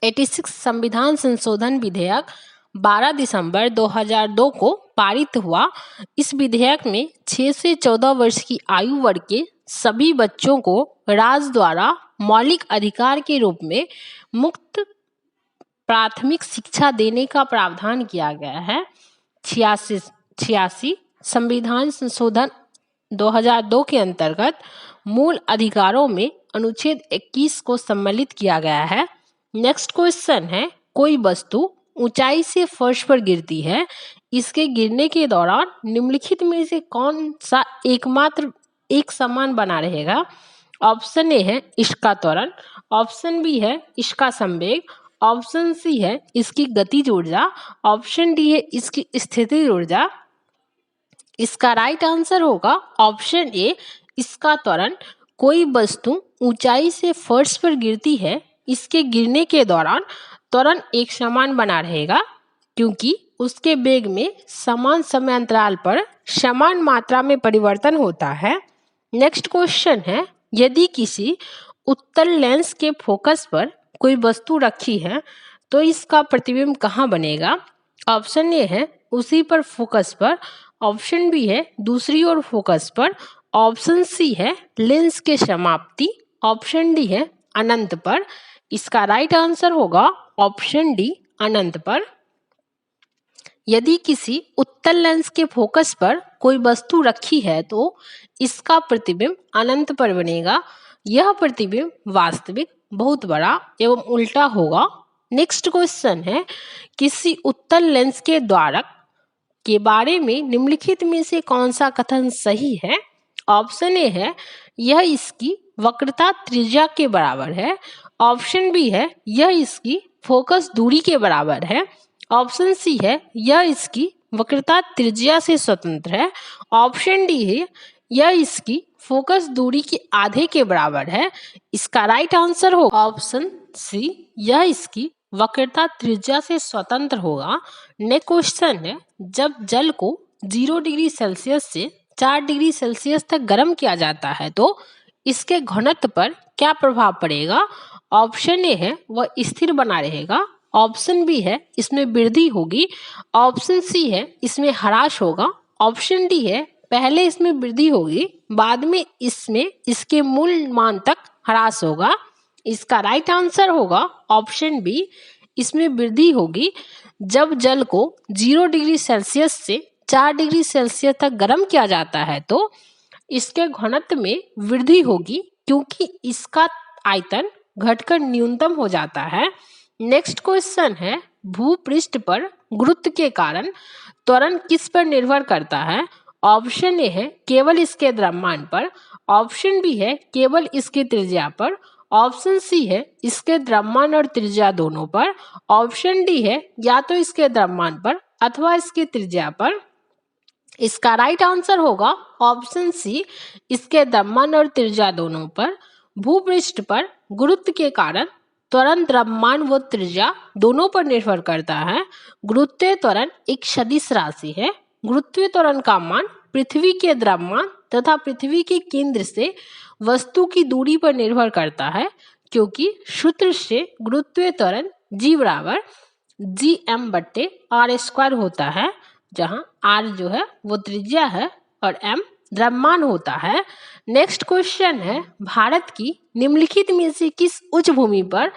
86 संविधान संशोधन विधेयक 12 दिसंबर 2002 को पारित हुआ। इस विधेयक में 6 से 14 वर्ष की आयु वर्ग के सभी बच्चों को राज्य द्वारा मौलिक अधिकार के रूप में मुफ्त प्राथमिक शिक्षा देने का प्रावधान किया गया है। 86 संविधान संशोधन 2002 के अंतर्गत मूल अधिकारों में अनुच्छेद 21 को सम्मिलित किया गया है। नेक्स्ट क्वेश्चन है, कोई वस्तु ऊंचाई से फर्श पर गिरती है, इसके गिरने के दौरान निम्नलिखित में से कौन सा एकमात्र एक समान बना रहेगा? ऑप्शन ए है इसका त्वरण, ऑप्शन बी है इसका संवेग, ऑप्शन सी है इसकी गतिज ऊर्जा, ऑप्शन डी है इसकी स्थितिज ऊर्जा। इसका राइट आंसर होगा ऑप्शन ए इसका त्वरण। कोई वस्तु ऊंचाई से फर्श पर गिरती है, इसके गिरने के दौरान त्वरण एक समान बना रहेगा क्योंकि उसके वेग में समान समय अंतराल पर समान मात्रा में परिवर्तन होता है। नेक्स्ट क्वेश्चन है, यदि किसी उत्तल लेंस के फोकस पर कोई वस्तु रखी है तो इसका प्रतिबिंब कहाँ बनेगा? ऑप्शन ए है उसी पर फोकस पर, ऑप्शन बी है दूसरी ओर फोकस पर, ऑप्शन सी है लेंस के समाप्ति, ऑप्शन डी है अनंत पर। इसका राइट आंसर होगा ऑप्शन डी अनंत पर। यदि किसी उत्तल लेंस के फोकस पर कोई वस्तु रखी है तो इसका प्रतिबिंब अनंत पर बनेगा। यह प्रतिबिंब वास्तविक, बहुत बड़ा एवं उल्टा होगा। नेक्स्ट क्वेश्चन है, किसी उत्तल लेंस के द्वारक के बारे में निम्नलिखित में से कौन सा कथन सही है? ऑप्शन ए है यह इसकी वक्रता त्रिज्या के बराबर है, ऑप्शन बी है यह इसकी फोकस दूरी के बराबर है, ऑप्शन सी है यह इसकी वक्रता त्रिज्या से स्वतंत्र है, ऑप्शन डी है यह इसकी फोकस दूरी के आधे के बराबर है। इसका राइट आंसर होगा ऑप्शन सी, यह इसकी वक्रता त्रिज्या से स्वतंत्र होगा। नेक्स्ट क्वेश्चन है, जब जल को 0 डिग्री सेल्सियस से 4 डिग्री सेल्सियस तक गर्म किया जाता है तो इसके घनत्व पर क्या प्रभाव पड़ेगा? ऑप्शन ए है वह स्थिर बना रहेगा, ऑप्शन बी है इसमें वृद्धि होगी, ऑप्शन सी है इसमें ह्रास होगा, ऑप्शन डी है पहले इसमें वृद्धि होगी बाद में इसमें इसके मूल मान तक ह्रास होगा। इसका राइट आंसर होगा ऑप्शन बी, इसमें वृद्धि होगी। जब जल को 0 डिग्री सेल्सियस से 4 डिग्री सेल्सियस तक गर्म किया जाता है तो इसके घनत्व में वृद्धि होगी क्योंकि इसका आयतन घटकर न्यूनतम हो जाता है। नेक्स्ट क्वेश्चन है, भूपृष्ठ पर गुरुत्व के कारण त्वरण किस पर निर्भर करता है? ऑप्शन ए है केवल इसके द्रव्यमान पर, ऑप्शन बी है केवल इसकी त्रिज्या पर, ऑप्शन सी है इसके द्रव्यमान और त्रिज्या दोनों पर, ऑप्शन डी है या तो इसके द्रव्यमान पर अथवा इसकी त्रिज्या पर। इसका राइट आंसर होगा ऑप्शन सी, इसके द्रव्यमान और त्रिज्या दोनों पर। भूपृष्ठ पर गुरुत्व के कारण त्वरण द्रव्यमान व त्रिज्या दोनों पर निर्भर करता है। गुरुत्वीय त्वरण एक सदिश राशि है। गुरुत्वीय त्वरण का मान पृथ्वी के द्रव्यमान तथा पृथ्वी के केंद्र से वस्तु की दूरी पर निर्भर करता है क्योंकि सूत्र से गुरुत्वीय त्वरण G बराबर Gm/r² होता है, जहां r जो है वो त्रिज्या है और m द्रव्यमान होता है। नेक्स्ट क्वेश्चन है, भारत की निम्नलिखित में से किस उच्च भूमि पर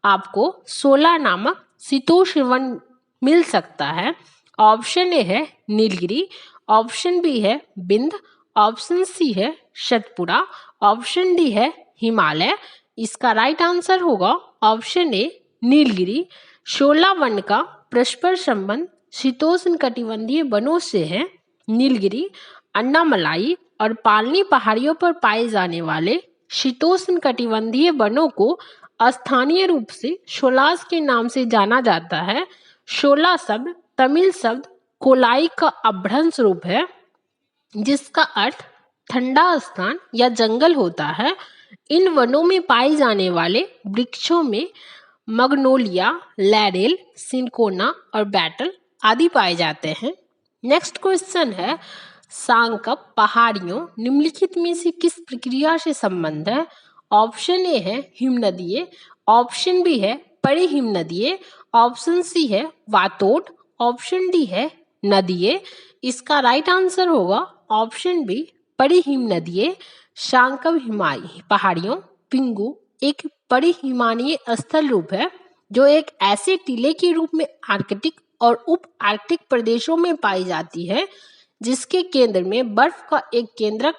आपको 16 नामक शीतोष्ण वन मिल सकता है? ऑप्शन ए है नीलगिरी, ऑप्शन बी है बिंद, ऑप्शन सी है सतपुड़ा, ऑप्शन डी है हिमालय। इसका राइट आंसर होगा ऑप्शन ए नीलगिरी। 16 वन का परस्पर संबंध शीतोष्ण कटिबंधीय वनों से है। नीलगिरी, अन्नामलाई और पालनी पहाड़ियों पर पाए जाने वाले शीतोष्ण कटिबंधीय वनों को स्थानीय रूप से शोलास के नाम से जाना जाता है। शोला शब्द तमिल शब्द कोलाई का अभ्रंश रूप है जिसका अर्थ ठंडा स्थान या जंगल होता है। इन वनों में पाए जाने वाले वृक्षों में मग्नोलिया, लैरेल, सिनकोना और बैटल आदि पाए जाते हैं। नेक्स्ट क्वेश्चन है, सांकप पहाड़ियों निम्नलिखित में से किस प्रक्रिया से संबंध है? ऑप्शन ए है हिमनदीय, ऑप्शन बी है परिहिमनदीय, ऑप्शन सी है वातोड, ऑप्शन डी है नदीय। इसका राइट आंसर होगा ऑप्शन बी परिहिमनदीय। सांकप हिमालय पहाड़ियों पिंगु एक परिहिमानीय स्थल रूप है जो एक ऐसे टीले के रूप में आर्कटिक और उप आर्कटिक प्रदेशों में पाई जाती है, जिसके केंद्र में बर्फ का एक केंद्रक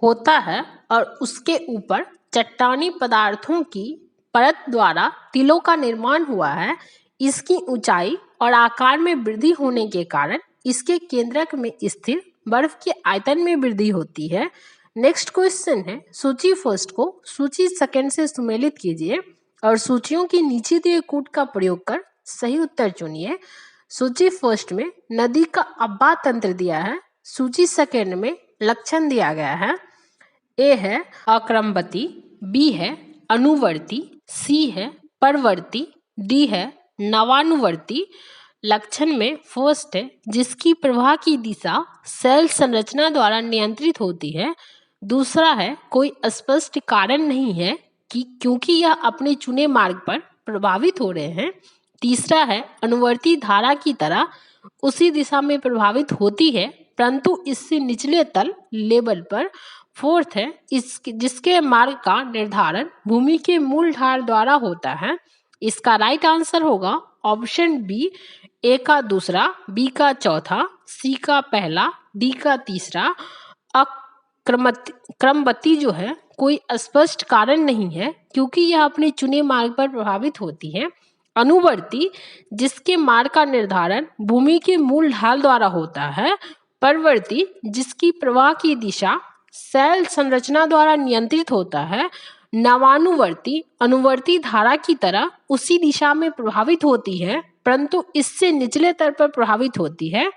होता है और उसके ऊपर चट्टानी पदार्थों की परत द्वारा टीलों का निर्माण हुआ है। इसकी ऊंचाई और आकार में वृद्धि होने के कारण इसके केंद्रक में स्थिर बर्फ के आयतन में वृद्धि होती है। नेक्स्ट क्वेश्चन है, सूची फर्स्ट को सूची सेकंड से सुमेलित कीजिए और सूचियों की नीचे दिए कूट का प्रयोग कर सही उत्तर चुनिए। सूची फर्स्ट में नदी का अब्बा तंत्र दिया है, सूची सेकंड में लक्षण दिया गया है। ए है अक्रमवती, बी है अनुवर्ती, सी है परवर्ती, डी है नवानुवर्ती। लक्षण में फर्स्ट है जिसकी प्रवाह की दिशा सेल संरचना द्वारा नियंत्रित होती है। दूसरा है कोई स्पष्ट कारण नहीं है कि क्योंकि यह अपने चुने मार्ग पर प्रभावित हो रहे हैं। तीसरा है अनुवर्ती धारा की तरह उसी दिशा में प्रभावित होती है परंतु इससे निचले तल लेवल पर। फोर्थ है जिसके मार्ग का निर्धारण भूमि के मूल ढाल द्वारा होता है। इसका राइट आंसर होगा ऑप्शन बी, ए का दूसरा, बी का चौथा, सी का पहला, डी का तीसरा। क्रमवती जो है कोई स्पष्ट कारण नहीं है क्योंकि यह अपने चुने मार्ग पर प्रभावित होती है। अनुवर्ती जिसके मार्ग का निर्धारण भूमि के मूल ढाल द्वारा होता है। परवर्ती जिसकी प्रवाह की दिशा सेल संरचना द्वारा नियंत्रित होता है। नवानुवर्ती अनुवर्ती धारा की तरह उसी दिशा में प्रभावित होती है परंतु इससे निचले स्तर पर प्रभावित होती है।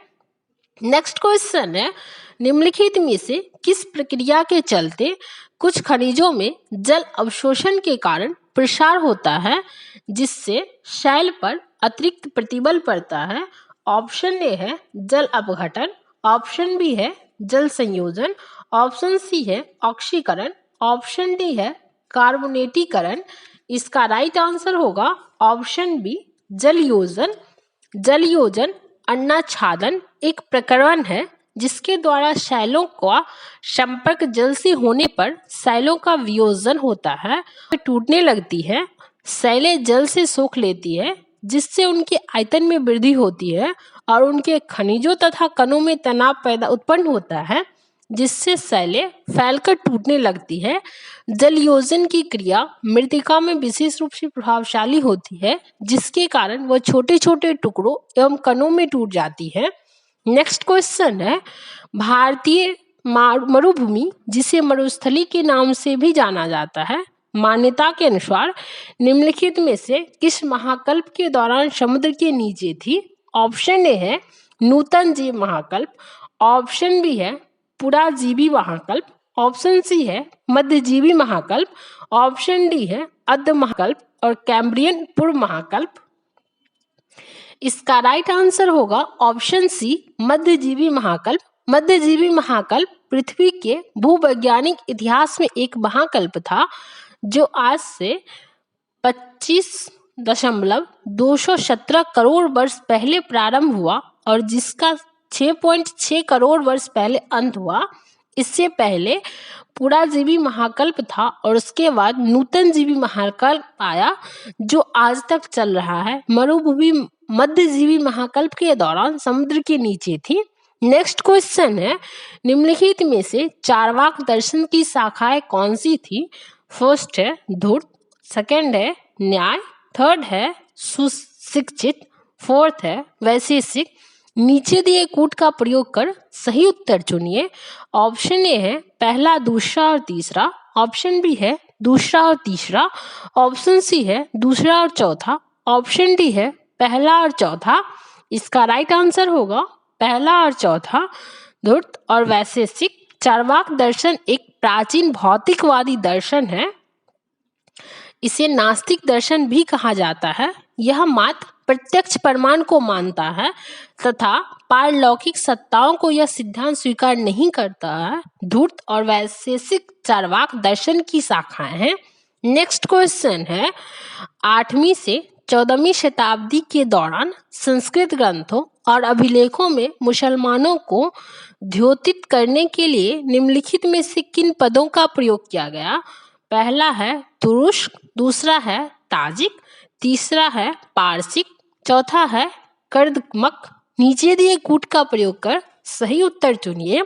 नेक्स्ट क्वेश्चन है, निम्नलिखित में से किस प्रक्रिया के चलते कुछ खनिजों में जल अवशोषण के कारण प्रसार होता है जिससे शैल पर अतिरिक्त प्रतिबल पड़ता है? ऑप्शन ए है जल अपघटन, ऑप्शन बी है जल संयोजन, ऑप्शन सी है ऑक्सीकरण, ऑप्शन डी है कार्बोनेटीकरण। इसका राइट आंसर होगा ऑप्शन बी जल योजन। जल योजन अन्नाच्छादन एक प्रकरण है जिसके द्वारा शैलों का संपर्क जल से होने पर शैलों का वियोजन होता है, टूटने लगती है। शैलें जल से सोख लेती है जिससे उनके आयतन में वृद्धि होती है और उनके खनिजों तथा कणों में तनाव उत्पन्न होता है जिससे शैलें फैलकर टूटने लगती है। जलयोजन की क्रिया मृतिका में विशेष रूप से प्रभावशाली होती है जिसके कारण वह छोटे छोटे टुकड़ों एवं कणों में टूट जाती है। नेक्स्ट क्वेश्चन है, भारतीय मरुभूमि जिसे मरुस्थली के नाम से भी जाना जाता है, मान्यता के अनुसार निम्नलिखित में से किस महाकल्प के दौरान समुद्र के नीचे थी? ऑप्शन ए है नूतन जीव महाकल्प, ऑप्शन बी है पुराजीवी महाकल्प, ऑप्शन सी है मध्यजीवी महाकल्प, ऑप्शन डी है अद्ध महाकल्प और कैम्ब्रियन पूर्व महाकल्प। इसका राइट आंसर होगा ऑप्शन सी मध्यजीवी महाकल्प। मध्यजीवी महाकल्प पृथ्वी के भूवैज्ञानिक इतिहास में एक महाकल्प था जो आज से 25.217 करोड़ वर्ष पहले प्रारंभ हुआ और जिसका 6.6 करोड़ वर्ष पहले अंत हुआ। इससे पहले पुराजीवी महाकल्प था और उसके बाद नूतन जीवी महाकल्प आया जो आज तक चल रहा है। मरुभूमि मध्यजीवी महाकल्प के दौरान समुद्र के नीचे थी। नेक्स्ट क्वेश्चन है, निम्नलिखित में से चार्वाक दर्शन की शाखाएं कौन सी थी? फर्स्ट है धूर्त, सेकंड है न्याय, थर्ड है सुशिक्षित, फोर्थ है वैशेषिक। नीचे दिए कूट का प्रयोग कर सही उत्तर चुनिए। ऑप्शन ए है पहला, दूसरा और तीसरा, ऑप्शन बी है दूसरा और तीसरा, ऑप्शन सी है दूसरा और चौथा, ऑप्शन डी है पहला और चौथा। इसका राइट आंसर होगा पहला और चौथा। धूर्त और वैशेषिक। चार्वाक दर्शन एक प्राचीन भौतिकवादी दर्शन है। इसे नास्तिक दर्शन भी कहा जाता है। यह मात्र प्रत्यक्ष प्रमाण को मानता है तथा पारलौकिक सत्ताओं को यह सिद्धांत स्वीकार नहीं करता है। धूर्त और वैशेषिक चार्वाक दर्शन की शाखाएं हैं। नेक्स्ट क्वेश्चन है, 8वीं से 14वीं शताब्दी के दौरान संस्कृत ग्रंथों और अभिलेखों में मुसलमानों को द्योतित करने के लिए निम्नलिखित में से किन पदों का प्रयोग किया गया? पहला है तुरुष्क, दूसरा है ताजिक, तीसरा है पारसिक, चौथा है कर्दमक। नीचे दिए कूट का प्रयोग कर सही उत्तर चुनिए।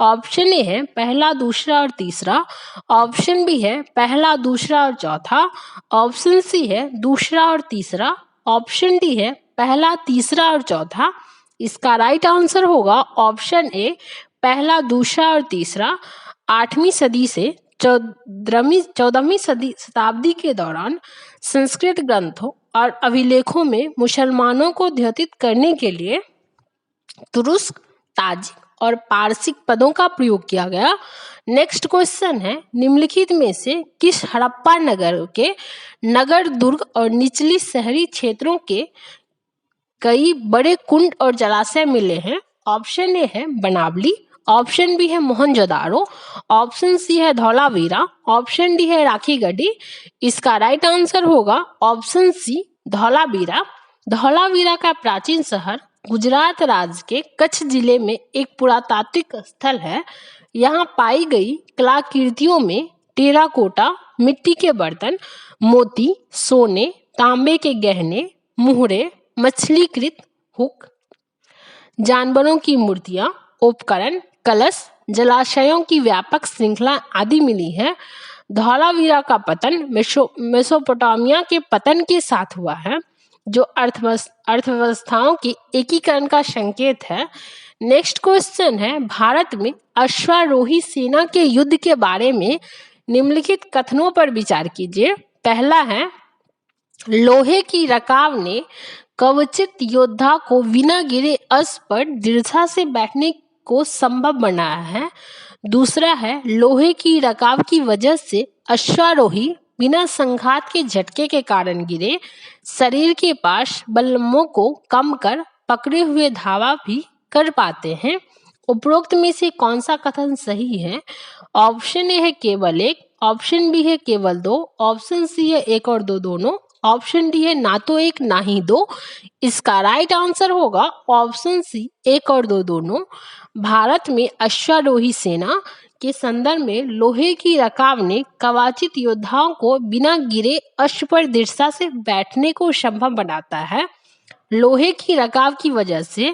ऑप्शन ए है पहला, दूसरा और तीसरा। ऑप्शन बी है पहला, दूसरा और चौथा। ऑप्शन सी है दूसरा और तीसरा। ऑप्शन डी है पहला, तीसरा और चौथा। इसका राइट आंसर होगा ऑप्शन ए, पहला, दूसरा और तीसरा। 8वीं सदी से 14वीं शताब्दी के दौरान संस्कृत ग्रंथों और अभिलेखों में मुसलमानों को द्योतित करने के लिए तुरुस्क, ताजिक और पारसिक पदों का प्रयोग किया गया। नेक्स्ट क्वेश्चन है, निम्नलिखित में से किस हड़प्पा नगर के नगर, दुर्ग और निचली शहरी क्षेत्रों के कई बड़े कुंड और जलाशय मिले हैं? ऑप्शन ए है बनावली, ऑप्शन बी है मोहनजोदारो, ऑप्शन सी है धौलावीरा, ऑप्शन डी है राखीगढ़ी। इसका राइट आंसर होगा ऑप्शन सी, धौलावीरा। धौलावीरा का प्राचीन शहर गुजरात राज्य के कच्छ जिले में एक पुरातात्विक स्थल है। यहाँ पाई गई कलाकृतियों में टेराकोटा, मिट्टी के बर्तन, मोती, सोने, तांबे के गहने, मुहरे, मछलीकृत हुक, जानवरों की मूर्तियां, उपकरण, कलश, जलाशयों की व्यापक श्रृंखला आदि मिली है। धौलावीरा का पतन मेसोपोटामिया के पतन के साथ हुआ है, जो अर्थव्यवस्थाओं के एकीकरण का संकेत है। नेक्स्ट क्वेश्चन है, भारत में अश्वारोही सेना के युद्ध के बारे में निम्नलिखित कथनों पर विचार कीजिए। पहला है, लोहे की रकाब ने कवचित योद्धा को बिना गिरे अश्व पर दृढ़ता से बैठने को संभव बनाया है। दूसरा है, लोहे की रकाब की वजह से अश्वारोही बिना संघात के झटके के कारण गिरे शरीर के पास बल्लमों को कम कर पकड़े हुए धावा भी कर पाते हैं। उपरोक्त में से कौन सा कथन सही है? ऑप्शन ए है केवल एक, ऑप्शन बी है केवल दो, ऑप्शन सी है एक और दो दोनों, ऑप्शन डी है ना तो एक ना ही दो। इसका राइट आंसर होगा ऑप्शन सी, एक और दो दोनों। भारत में अश्वारोही सेना के संदर्भ में लोहे की रकाब ने कवचित योद्धाओं को बिना गिरे अश्व पर दृढ़ता से बैठने को संभव बनाता है। लोहे की रकाब की वजह से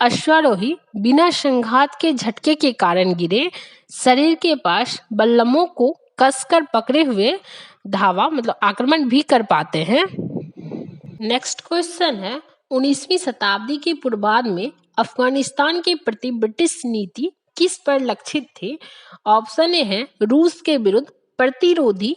अश्वारोही बिना संघात के झटके के कारण गिरे शरीर के पास बल्लमों को कसकर पकड़े हुए धावा मतलब आक्रमण भी कर पाते हैं। नेक्स्ट क्वेश्चन है, 19वीं शताब्दी के पूर्वार्ध में अफगानिस्तान के प्रति ब्रिटिश नीति किस पर लक्षित थी? ऑप्शन ए है रूस के विरुद्ध प्रतिरोधी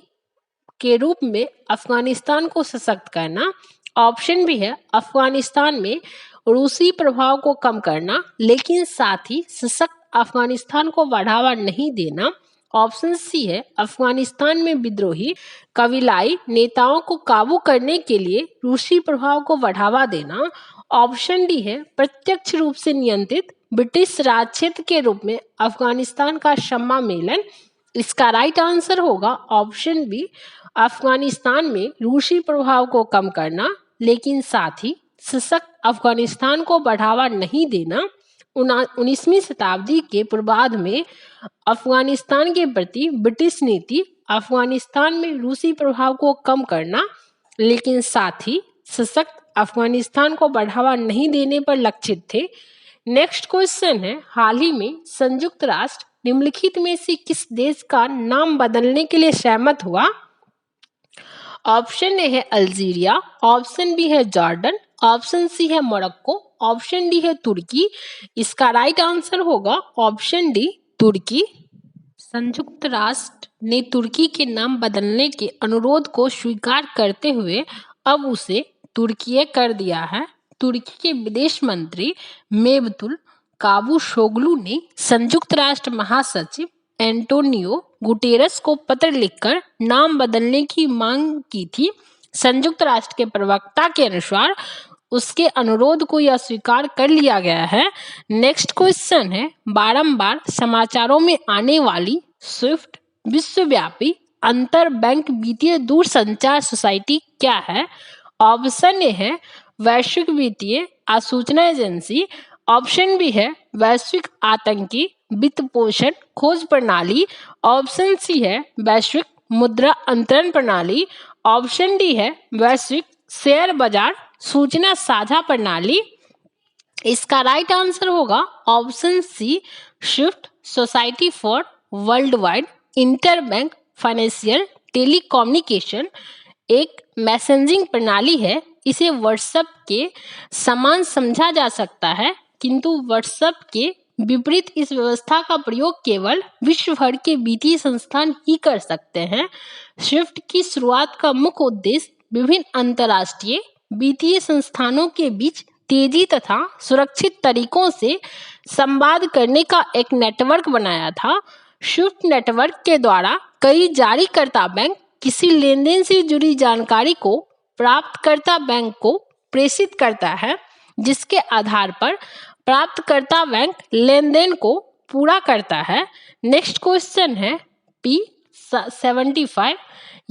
के रूप में अफगानिस्तान को सशक्त करना, ऑप्शन भी है अफगानिस्तान में रूसी प्रभाव को कम करना लेकिन साथ ही सशक्त अफगानिस्तान को बढ़ावा नहीं देना, ऑप्शन सी है अफगानिस्तान में विद्रोही कबीलाई नेताओं को काबू करने के लिए रूसी प्रभाव को बढ़ावा देना, ऑप्शन डी है प्रत्यक्ष रूप से नियंत्रित ब्रिटिश राज क्षेत्र के रूप में अफगानिस्तान का सम्मेलन। इसका राइट आंसर होगा ऑप्शन बी, अफगानिस्तान में रूसी प्रभाव को कम करना लेकिन साथ ही सशक्त अफगानिस्तान को बढ़ावा नहीं देना। 19वीं शताब्दी के पूर्वार्ध में अफगानिस्तान के प्रति ब्रिटिश नीति अफगानिस्तान में रूसी प्रभाव को कम करना लेकिन साथ ही सशक्त अफगानिस्तान को बढ़ावा नहीं देने पर लक्षित थे। नेक्स्ट क्वेश्चन है, हाल ही में संयुक्त राष्ट्र निम्नलिखित में से किस देश का नाम बदलने के लिए सहमत हुआ? ऑप्शन ए है अल्जीरिया, ऑप्शन बी है जॉर्डन, ऑप्शन सी है मोरक्को, ऑप्शन डी है तुर्की। इसका राइट आंसर होगा ऑप्शन डी, तुर्की। संयुक्त राष्ट्र ने तुर्की के नाम बदलने के अनुरोध को स्वीकार करते हुए अब उसे तुर्कीय कर दिया है। तुर्की के विदेश मंत्री मेवतुल कावुसोगलू ने संयुक्त राष्ट्र महासचिव एंटोनियो गुटेरस को पत्र लिखकर नाम बदलने की मांग की थी। संयुक्त राष्ट्र के प्रवक्ता के अनुसार उसके अनुरोध को यह स्वीकार कर लिया गया है। नेक्स्ट क्वेश्चन है, बारंबार समाचारों में आने वाली स्विफ्ट विश्वव्यापी अंतर बैंक वित्तीय दूरसंचार सोसाइटी क्या है? ऑप्शन ए है वैश्विक वित्तीय आसूचना एजेंसी, ऑप्शन बी है वैश्विक आतंकी वित्त पोषण खोज प्रणाली, ऑप्शन सी है वैश्विक मुद्रा अंतरण प्रणाली, ऑप्शन डी है वैश्विक शेयर बाजार सूचना साझा प्रणाली। इसका राइट आंसर होगा option C, SWIFT society for worldwide interbank financial telecommunication एक मैसेजिंग प्रणाली है। इसे व्हाट्सएप के समान समझा जा सकता है, किंतु व्हाट्सएप के विपरीत इस व्यवस्था का प्रयोग केवल विश्व भर के वित्तीय संस्थान ही कर सकते हैं। स्विफ्ट की शुरुआत का मुख्य उद्देश्य विभिन्न अंतर्राष्ट्रीय वित्तीय संस्थानों के बीच तेजी तथा सुरक्षित तरीकों से संवाद करने का एक नेटवर्क बनाया था। स्विफ्ट नेटवर्क के द्वारा कई जारीकर्ता बैंक किसी लेनदेन से जुड़ी जानकारी को प्राप्तकर्ता बैंक को प्रेषित करता है, जिसके आधार पर प्राप्तकर्ता बैंक लेनदेन को पूरा करता है। नेक्स्ट क्वेश्चन है, P75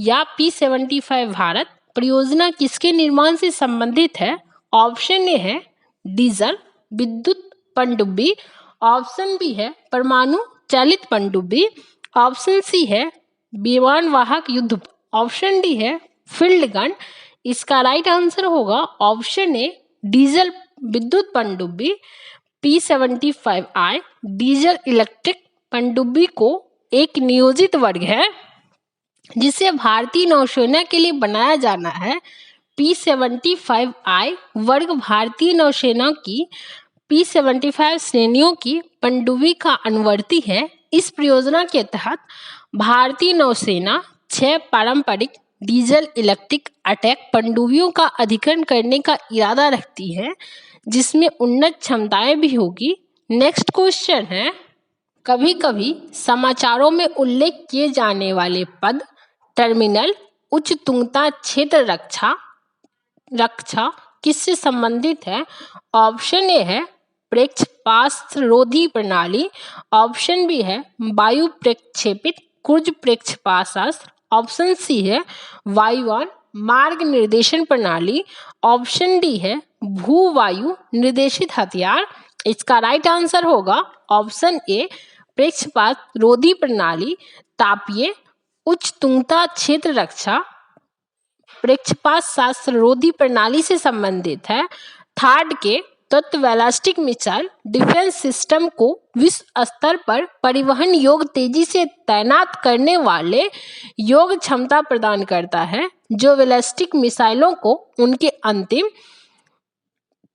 या P75 भारत परियोजना किसके निर्माण से संबंधित है? ऑप्शन ए है डीजल विद्युत पनडुब्बी, ऑप्शन बी है परमाणु चालित पनडुब्बी, ऑप्शन सी है विमान वाहक युद्ध, ऑप्शन डी है फील्ड गन। इसका राइट आंसर होगा ऑप्शन ए डीजल विद्युत पनडुब्बी। P75I डीजल इलेक्ट्रिक पनडुब्बी को एक नियोजित वर्ग है जिसे भारतीय नौसेना के लिए बनाया जाना है। P75I वर्ग भारतीय नौसेना की P75 श्रेणियों की पनडुब्बी का अनुवर्ती है। इस परियोजना के तहत भारतीय नौसेना 6 पारंपरिक डीजल इलेक्ट्रिक अटैक पनडुब्बियों का अधिग्रहण करने का इरादा रखती है, जिसमें उन्नत क्षमताएं भी होगी। नेक्स्ट क्वेश्चन है, कभी कभी समाचारों में उल्लेख किए जाने वाले पद टर्मिनल उच्च तुंगता क्षेत्र रक्षा किससे संबंधित है? ऑप्शन ए है प्रक्षेपास्त्र प्रणाली, ऑप्शन बी है वायु प्रक्षेपित क्रूज प्रक्षेपास्त्र, ऑप्शन सी है वायुयान मार्ग निर्देशन प्रणाली, ऑप्शन डी है भू वायु निर्देशित हथियार। इसका राइट आंसर होगा ऑप्शन ए प्रक्षेपात रोधी प्रणाली। तापीय उच्च तुंगता क्षेत्र रक्षा प्रक्षेपात शास्त्र रोधी प्रणाली से संबंधित है। थर्ड के तत्व बैलिस्टिक मिसाइल डिफेंस सिस्टम को विश्व स्तर पर परिवहन योग्य तेजी से तैनात करने वाले योग्य क्षमता प्रदान करता है, जो बैलिस्टिक मिसाइलों को उनके अंतिम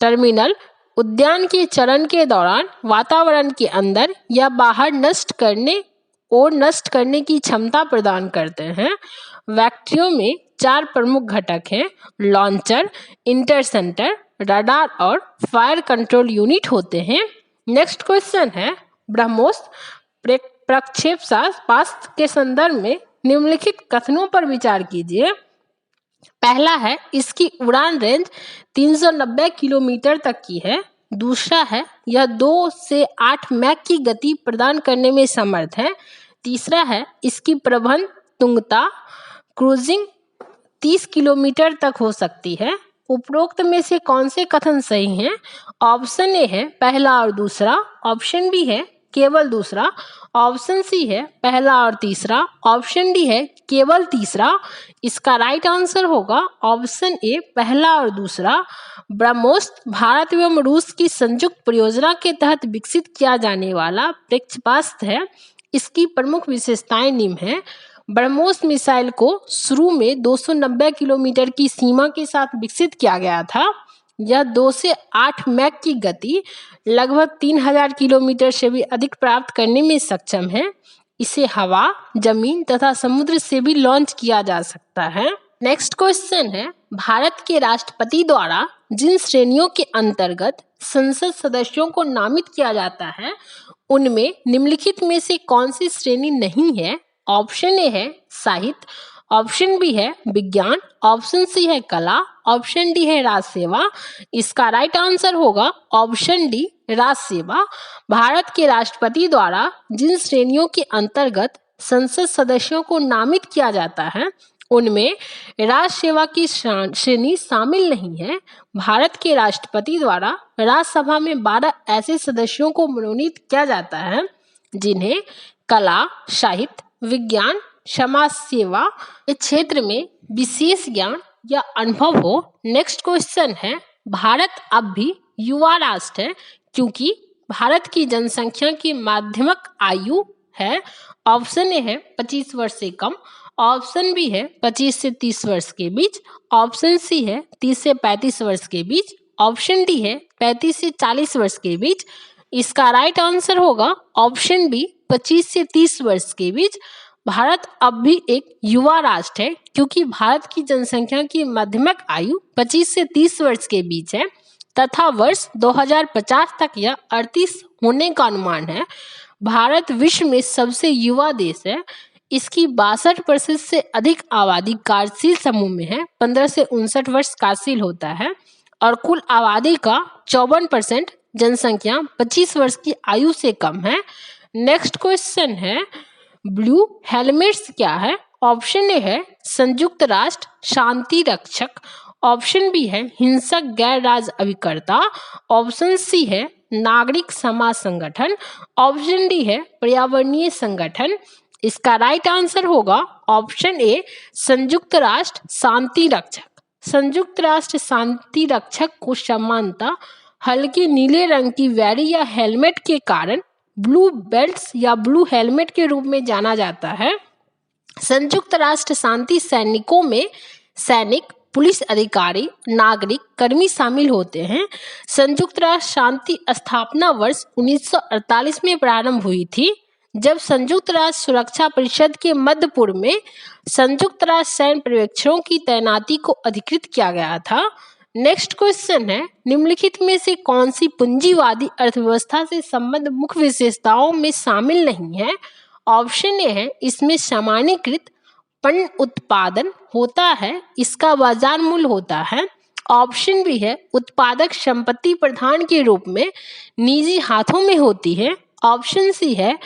टर्मिनल उद्यान के चरण के दौरान वातावरण के अंदर या बाहर नष्ट करने की क्षमता प्रदान करते हैं। वैक्ट्रियो में 4 प्रमुख घटक हैं, लॉन्चर, इंटरसेप्टर, रडार और फायर कंट्रोल यूनिट होते हैं। नेक्स्ट क्वेश्चन है, ब्रह्मोस प्रक्षेपास्त्र के संदर्भ में निम्नलिखित कथनों पर विचार कीजिए। पहला है, इसकी उड़ान रेंज 390 किलोमीटर तक की है। दूसरा है, यह 2 से 8 मैक की गति प्रदान करने में समर्थ है। तीसरा है, इसकी प्रबंध तुंगता क्रूजिंग 30 किलोमीटर तक हो सकती है। उपरोक्त में से कौन से कथन सही हैं? ऑप्शन ए है पहला और दूसरा, ऑप्शन बी है केवल दूसरा, ऑप्शन सी है पहला और तीसरा, ऑप्शन डी है केवल तीसरा। इसका राइट आंसर होगा ऑप्शन ए पहला और दूसरा। ब्रह्मोस भारत एवं रूस की संयुक्त परियोजना के तहत विकसित किया जाने वाला प्रक्षेपास्त्र है। इसकी प्रमुख विशेषताएं निम्न हैं। ब्रह्मोस मिसाइल को शुरू में 290 किलोमीटर की सीमा के साथ विकसित किया गया था। यह 2 से 8 मैक की गति लगभग 3000 किलोमीटर से भी अधिक प्राप्त करने में सक्षम है। इसे हवा, जमीन तथा समुद्र से भी लॉन्च किया जा सकता है। नेक्स्ट क्वेश्चन है, भारत के राष्ट्रपति द्वारा जिन श्रेणियों के अंतर्गत संसद सदस्यों को नामित किया जाता है उनमें निम्नलिखित में से कौन सी श्रेणी नहीं है? ऑप्शन ए है साहित्य, ऑप्शन बी है विज्ञान, ऑप्शन सी है कला, ऑप्शन डी है राज सेवा। इसका राइट आंसर होगा ऑप्शन डी राज सेवा। भारत के राष्ट्रपति द्वारा जिन श्रेणियों के अंतर्गत संसद सदस्यों को नामित किया जाता है उनमें राज सेवा की श्रेणी शामिल नहीं है। भारत के राष्ट्रपति द्वारा राज्यसभा में 12 ऐसे सदस्यों को मनोनीत किया जाता है जिन्हें कला, साहित्य, विज्ञान, समाज सेवा के क्षेत्र में विशेष ज्ञान या अनुभव हो। नेक्स्ट क्वेश्चन है, भारत अब भी युवा राष्ट्र है क्योंकि भारत की जनसंख्या की माध्यमिक आयु है। ऑप्शन ए है 25 वर्ष से कम, ऑप्शन बी है 25 से 30 वर्ष के बीच, ऑप्शन सी है 30 से 35 वर्ष के बीच, ऑप्शन डी है 35 से 40 वर्ष के बीच। इसका राइट आंसर होगा ऑप्शन बी 25 से 30 वर्ष के बीच। भारत अब भी एक युवा राष्ट्र है क्योंकि भारत की जनसंख्या की माध्यमिक आयु 25 से 30 वर्ष के बीच है तथा वर्ष 2050 तक यह 38 होने का अनुमान है। भारत विश्व में सबसे युवा देश है। इसकी 62% से अधिक आबादी कार्यशील समूह में है। 15 से 59 वर्ष कार्यशील होता है और कुल आबादी का 54% जनसंख्या 25 वर्ष की आयु से कम है। नेक्स्ट क्वेश्चन है, ब्लू हेलमेट्स क्या है? ऑप्शन ए है संयुक्त राष्ट्र शांति रक्षक, ऑप्शन बी है हिंसक गैर राज अभिकर्ता, ऑप्शन सी है नागरिक समाज संगठन, ऑप्शन डी है पर्यावरणीय संगठन। इसका राइट आंसर होगा ऑप्शन ए संयुक्त राष्ट्र शांति रक्षक। संयुक्त राष्ट्र शांति रक्षक को सामान्यतः हल्के नीले रंग की वैरी या हेलमेट के कारण ब्लू बेल्ट्स या ब्लू हेलमेट के रूप में जाना जाता है। संयुक्त राष्ट्र शांति सैनिकों में सैनिक, पुलिस अधिकारी, नागरिक, कर्मी शामिल होते हैं। संयुक्त राष्ट्र शांति स्थापना वर्ष 1948 में प्रारंभ हुई थी जब संयुक्त राष्ट्र सुरक्षा परिषद के मध्य पूर्व में संयुक्त राष्ट्र सैन्य पर्यवेक्षकों की तैनाती को अधिकृत किया गया था। नेक्स्ट क्वेश्चन है, निम्नलिखित में से कौन सी पूंजीवादी अर्थव्यवस्था से संबद्ध मुख्य विशेषताओं में शामिल नहीं है? ऑप्शन ए है इसमें सामान्यीकृत पण्य उत्पादन होता है, इसका बाजार मूल्य होता है। ऑप्शन बी है उत्पादक संपत्ति प्रधान के रूप में निजी हाथों में होती है। ऑप्शन सी है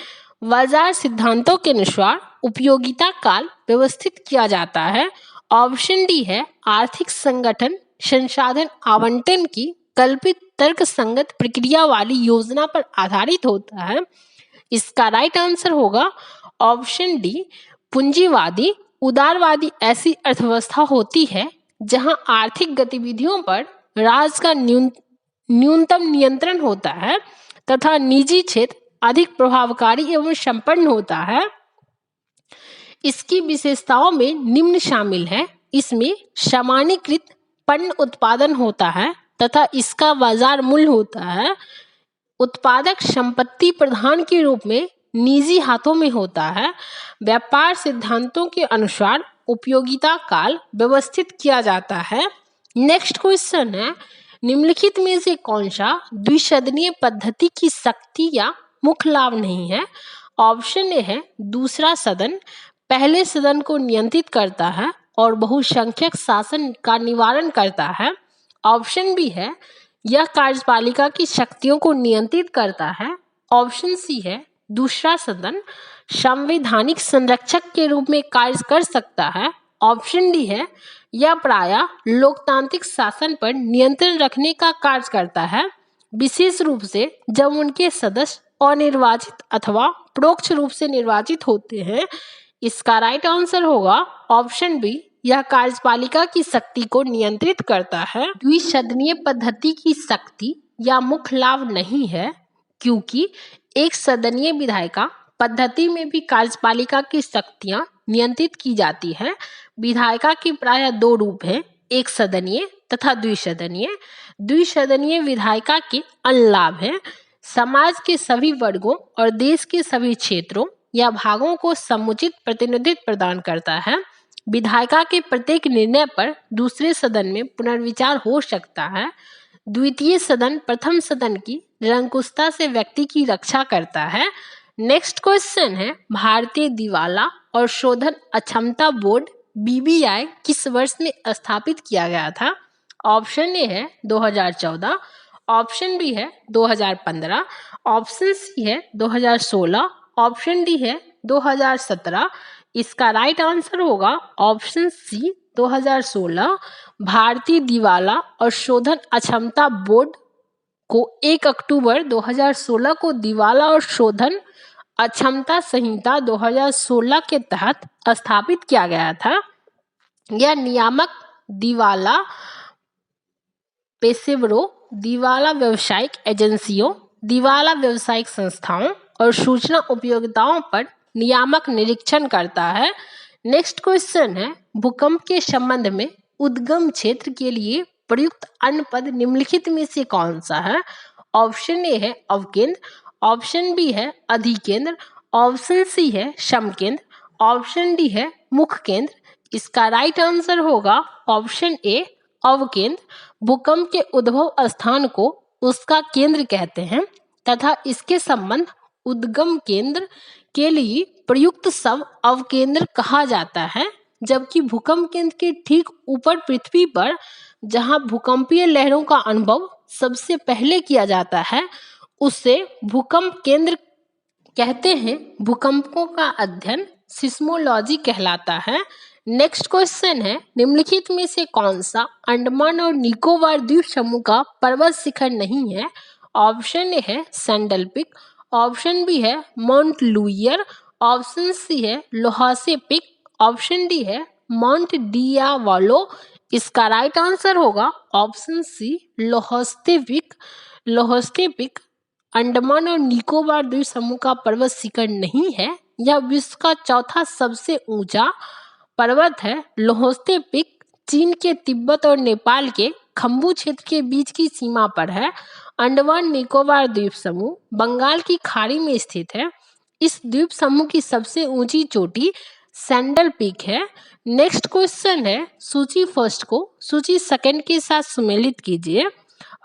बाजार सिद्धांतों के अनुसार उपयोगिता काल व्यवस्थित किया जाता है। ऑप्शन डी है आर्थिक संगठन संसाधन आवंटन की कल्पित तर्क संगत प्रक्रिया वाली योजना पर आधारित होता है। इसका राइट आंसर होगा ऑप्शन डी पूंजीवादी उदारवादी ऐसी अर्थव्यवस्था होती है जहां आर्थिक गतिविधियों पर राज्य का न्यूनतम नियंत्रण होता है तथा निजी क्षेत्र अधिक प्रभावकारी एवं संपन्न होता है। इसकी विशेषताओं में निम्न शामिल है, इसमें सामान्यीकृत पण्य उत्पादन होता है तथा इसका बाजार मूल्य होता है। उत्पादक संपत्ति प्रधान के रूप में निजी हाथों में होता है। व्यापार सिद्धांतों के अनुसार उपयोगिता काल व्यवस्थित किया जाता है। नेक्स्ट क्वेश्चन है, निम्नलिखित में से कौन सा द्विसदनीय पद्धति की शक्ति या मुख्य लाभ नहीं है? ऑप्शन ए है दूसरा सदन पहले सदन को नियंत्रित करता है और बहुसंख्यक शासन का निवारण करता है। ऑप्शन बी है यह कार्यपालिका की शक्तियों को नियंत्रित करता है। ऑप्शन सी है दूसरा सदन संवैधानिक संरक्षक के रूप में कार्य कर सकता है। ऑप्शन डी है यह प्रायः लोकतांत्रिक शासन पर नियंत्रण रखने का कार्य करता है, विशेष रूप से जब उनके सदस्य अनिर्वाचित अथवा परोक्ष रूप से निर्वाचित होते हैं। इसका राइट आंसर होगा ऑप्शन बी, यह कार्यपालिका की शक्ति को नियंत्रित करता है। द्विसदनीय पद्धति की शक्ति या मुख्य लाभ नहीं है क्योंकि एक सदनीय विधायिका पद्धति में भी कार्यपालिका की शक्तियां नियंत्रित की जाती है। विधायिका के प्रायः दो रूप हैं, एक सदनीय तथा द्विसदनीय। द्विसदनीय विधायिका के अन्य लाभ हैं, समाज के सभी वर्गों और देश के सभी क्षेत्रों या भागों को समुचित प्रतिनिधित्व प्रदान करता है। विधायिका के प्रत्येक निर्णय पर दूसरे सदन में पुनर्विचार हो सकता है। द्वितीय सदन प्रथम सदन की निरंकुशता से व्यक्ति की रक्षा करता है। नेक्स्ट क्वेश्चन है, भारतीय दिवाला और शोधन अक्षमता बोर्ड BBI किस वर्ष में स्थापित किया गया था? ऑप्शन ए है 2014, ऑप्शन बी है 2015, ऑप्शन सी है 2016, ऑप्शन डी है 2017। इसका राइट आंसर होगा ऑप्शन सी 2016। भारतीय दिवाला और शोधन अक्षमता बोर्ड को 1 अक्टूबर 2016 को दिवाला और शोधन अक्षमता संहिता 2016 के तहत स्थापित किया गया था। यह नियामक दिवाला पेशेवरों, दिवाला व्यावसायिक एजेंसियों, दिवाला व्यावसायिक संस्थाओं और सूचना उपयोगिताओं पर नियामक निरीक्षण करता है। नेक्स्ट क्वेश्चन है, भूकंप के संबंध में उद्गम क्षेत्र के लिए प्रयुक्त अन्य पद निम्नलिखित में से कौन सा है? ऑप्शन ए है अवकेंद्र, ऑप्शन बी है अधिकेंद्र, ऑप्शन सी है समकेंद्र, ऑप्शन डी है मुख केंद्र। इसका राइट आंसर होगा ऑप्शन ए अवकेंद्र। भूकंप के उद्भव स्थान को उसका केंद्र कहते हैं तथा इसके संबंध उद्गम केंद्र के लिए प्रयुक्त शब्द अवकेंद्र कहा जाता है। जबकि भूकंप केंद्र के ठीक ऊपर पृथ्वी पर जहां भूकंपीय लहरों का अनुभव सबसे पहले किया जाता है उसे भूकंप केंद्र कहते हैं। भूकंपों का अध्ययन सिस्मोलॉजी कहलाता है। नेक्स्ट क्वेश्चन है, निम्नलिखित में से कौन सा अंडमान और निकोबार द्वीप समूह का पर्वत शिखर नहीं है? ऑप्शन ए है सैंडल पिक, ऑप्शन बी है माउंट लुइयर, ऑप्शन सी है लोहासे पिक, ऑप्शन डी है माउंट डियावालो। इसका राइट आंसर होगा ऑप्शन सी लोहास्ते पिक। लोहास्ते पिक अंडमान और निकोबार द्वीप समूह का पर्वत शिखर नहीं है। यह विश्व का चौथा सबसे ऊंचा पर्वत है। लोहास्ते पिक चीन के तिब्बत और नेपाल के खम्बू क्षेत्र के बीच की सीमा पर है। अंडमान निकोबार द्वीप समूह बंगाल की खाड़ी में स्थित है। इस द्वीप समूह की सबसे ऊंची चोटी सैंडल पीक है। नेक्स्ट क्वेश्चन है, सूची फर्स्ट को सूची सेकंड के साथ सुमेलित कीजिए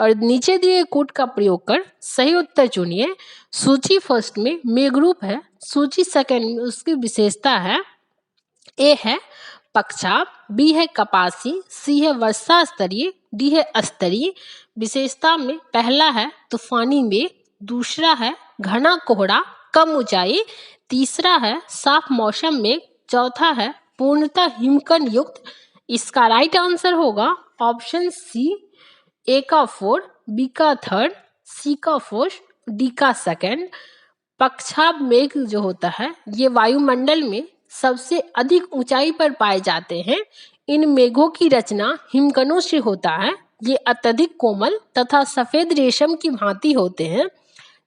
और नीचे दिए कोड का प्रयोग कर सही उत्तर चुनिए। सूची फर्स्ट में मेघरूप है, सूची सेकंड में उसकी विशेषता है, ए है पक्षाप, बी है कपासी, सी है वर्षा स्तरीय, डी है अस्तरीय। विशेषता में पहला है तूफानी मेघ, दूसरा है घना कोहरा कम ऊंचाई, तीसरा है साफ मौसम मेघ, चौथा है पूर्णतः हिमकण युक्त। इसका राइट आंसर होगा ऑप्शन सी, ए का 4, बी का 3, सी का 4, डी का 2। पक्षाप मेघ जो होता है ये वायुमंडल में सबसे अधिक ऊंचाई पर पाए जाते हैं। इन मेघों की रचना हिमकणों से होता है। ये अत्यधिक कोमल तथा सफेद रेशम की भांति होते हैं।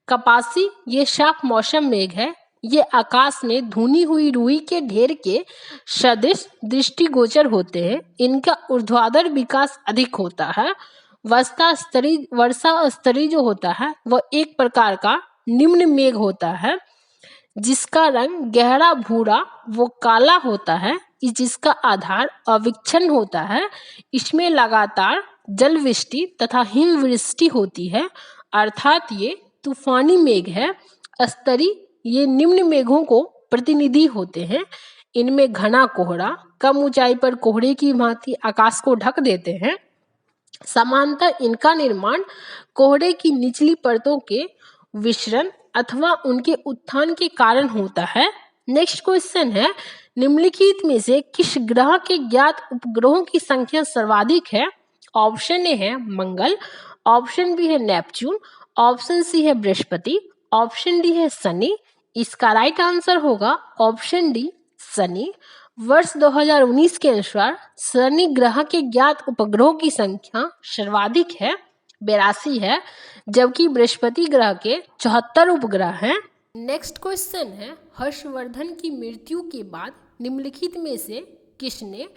कपासी ये साफ मौसम मेघ है। ये आकाश में धुनी हुई रुई के ढेर के सदृश दृष्टिगोचर होते हैं। इनका ऊर्ध्वाधर विकास अधिक होता है। वर्षा स्तरीय जो होता है वह एक प्रकार का निम्न मेघ होता है जिसका रंग गहरा भूरा वो काला होता है, जिसका आधार अविच्छिन्न होता है। इसमें लगातार जलवृष्टि तथा हिमवृष्टि होती है, अर्थात ये तूफानी मेघ है। स्तरीय ये निम्न मेघों को प्रतिनिधि होते हैं। इनमें घना कोहरा कम ऊंचाई पर कोहरे की भांति आकाश को ढक देते हैं। समांतर इनका निर्माण कोहरे की निचली परतों के विसरण अथवा उनके उत्थान के कारण होता है। नेक्स्ट क्वेश्चन है, निम्नलिखित में से किस ग्रह के ज्ञात उपग्रहों की संख्या सर्वाधिक है? ऑप्शन ए है मंगल, ऑप्शन बी है नेपच्यून, ऑप्शन सी है बृहस्पति, ऑप्शन डी है शनि। इसका राइट आंसर होगा ऑप्शन डी शनि। वर्ष 2019 के अनुसार शनि ग्रह के ज्ञात उपग्रहों की संख्या सर्वाधिक है, 82 है, जबकि बृहस्पति ग्रह के 74 उपग्रह हैं। नेक्स्ट क्वेश्चन है, हर्षवर्धन की मृत्यु के बाद निम्नलिखित में से किसने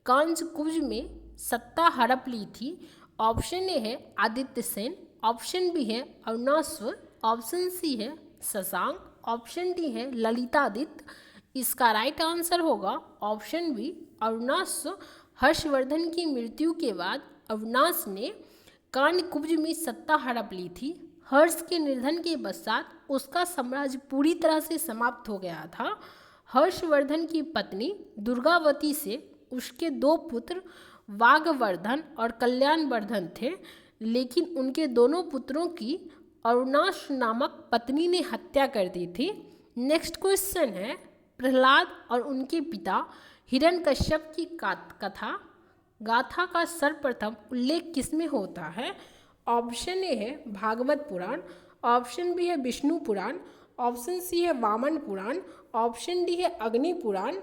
कांस्य कुब्ज में सत्ता हड़प ली थी? ऑप्शन ए है आदित्य सेन, ऑप्शन बी है अरुणाश्व, ऑप्शन सी है शशांक, ऑप्शन डी है ललितादित्य। इसका राइट आंसर होगा ऑप्शन बी अरुणाश्व। हर्षवर्धन की मृत्यु के बाद अरुणाश ने कांस्य कुब्ज में सत्ता हड़प ली थी। हर्ष के निधन के पश्चात उसका साम्राज्य पूरी तरह से समाप्त हो गया था। हर्षवर्धन की पत्नी दुर्गावती से उसके 2 पुत्र वाग्वर्धन और कल्याणवर्धन थे, लेकिन उनके दोनों पुत्रों की अरुणाश नामक पत्नी ने हत्या कर दी थी। नेक्स्ट क्वेश्चन है, प्रहलाद और उनके पिता हिरण्यकश्यप की कथा गाथा का सर्वप्रथम उल्लेख किसमें होता है? ऑप्शन ए है भागवत पुराण, ऑप्शन बी है विष्णु पुराण, ऑप्शन सी है वामन पुराण, ऑप्शन डी है अग्नि पुराण।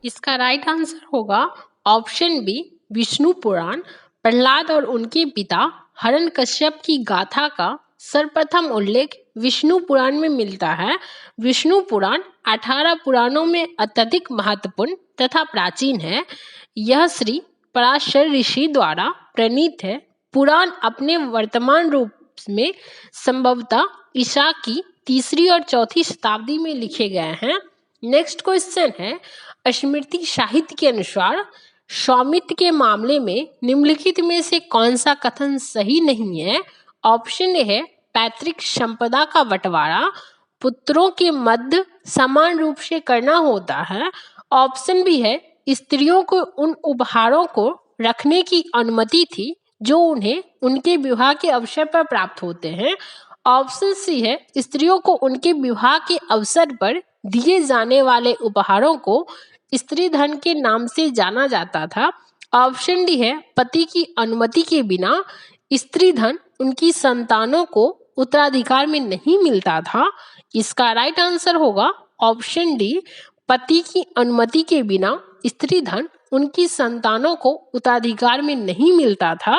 इसका राइट आंसर होगा ऑप्शन बी विष्णु पुराण। प्रहलाद और उनके पिता हिरण्यकश्यप की गाथा का सर्वप्रथम उल्लेख विष्णु पुराण में मिलता है। विष्णु पुराण 18 पुराणों में अत्यधिक महत्वपूर्ण तथा प्राचीन है। यह श्री पराशर ऋषि द्वारा प्रणीत है। पुराण अपने वर्तमान रूप में संभवतः ईसा की 3री और 4थी शताब्दी में लिखे गए हैं। नेक्स्ट क्वेश्चन है, स्मृति साहित्य के अनुसार स्वामित्व के मामले में निम्नलिखित में से कौन सा कथन सही नहीं है? ऑप्शन ए है पैतृक संपदा का बंटवारा पुत्रों के मध्य समान रूप से करना होता है। ऑप्शन बी है स्त्रियों को उन उपहारों को रखने की अनुमति थी जो उन्हें उनके विवाह के अवसर पर प्राप्त होते हैं। ऑप्शन सी है स्त्रियों को उनके विवाह के अवसर पर दिए जाने वाले उपहारों को स्त्री धन के नाम से जाना जाता था। ऑप्शन डी है पति की अनुमति के बिना स्त्री धन उनकी संतानों को उत्तराधिकार में नहीं मिलता था। इसका राइट आंसर होगा ऑप्शन डी, पति की अनुमति के बिना स्त्री धन उनकी संतानों को उत्तराधिकार में नहीं मिलता था,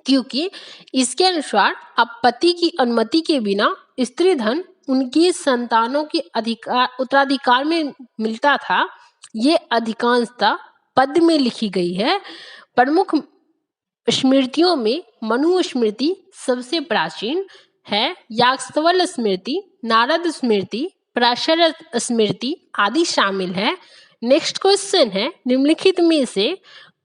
क्योंकि इसके अनुसार अब पति की अनुमति के बिना स्त्री धन उनकी संतानों के उत्तराधिकार में मिलता था। ये अधिकांशतः पद में लिखी गई है। प्रमुख स्मृतियों में मनु स्मृति सबसे प्राचीन है। याज्ञवल्क्य स्मृति, नारद स्मृति, पराशर स्मृति आदि शामिल है। नेक्स्ट क्वेश्चन है, निम्नलिखित में से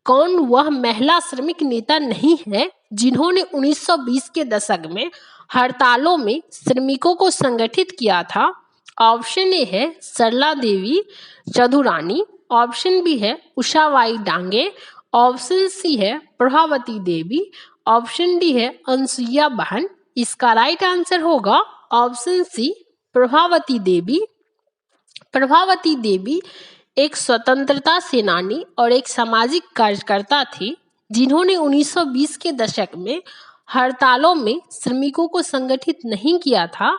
कौन वह महिला श्रमिक नेता नहीं है जिन्होंने 1920 के दशक में हड़तालों में श्रमिकों को संगठित किया था? ऑप्शन ए है सरला देवी चौधुरानी, ऑप्शन बी है उषाबाई डांगे, ऑप्शन सी है प्रभावती देवी, ऑप्शन डी है अनसुईया बहन। इसका राइट आंसर होगा ऑप्शन सी प्रभावती देवी। प्रभावती देवी एक स्वतंत्रता सेनानी और एक सामाजिक कार्यकर्ता थी जिन्होंने 1920 के दशक में हड़तालों में श्रमिकों को संगठित नहीं किया था।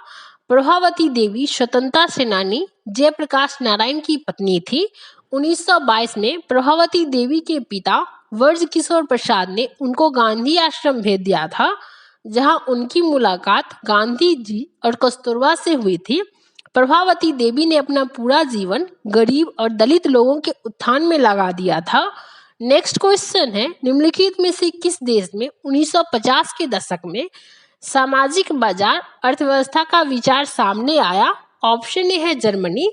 प्रभावती देवी स्वतंत्रता सेनानी जयप्रकाश नारायण की पत्नी थी। 1922 में प्रभावती देवी के पिता वर्ज किशोर प्रसाद ने उनको गांधी आश्रम भेज दिया था, जहां उनकी मुलाकात गांधी जी और कस्तूरबा से हुई थी। प्रभावती देवी ने अपना पूरा जीवन गरीब और दलित लोगों के उत्थान में लगा दिया था। नेक्स्ट क्वेश्चन है, निम्नलिखित में से किस देश में 1950 के दशक में सामाजिक बाजार अर्थव्यवस्था का विचार सामने आया? ऑप्शन ए है जर्मनी,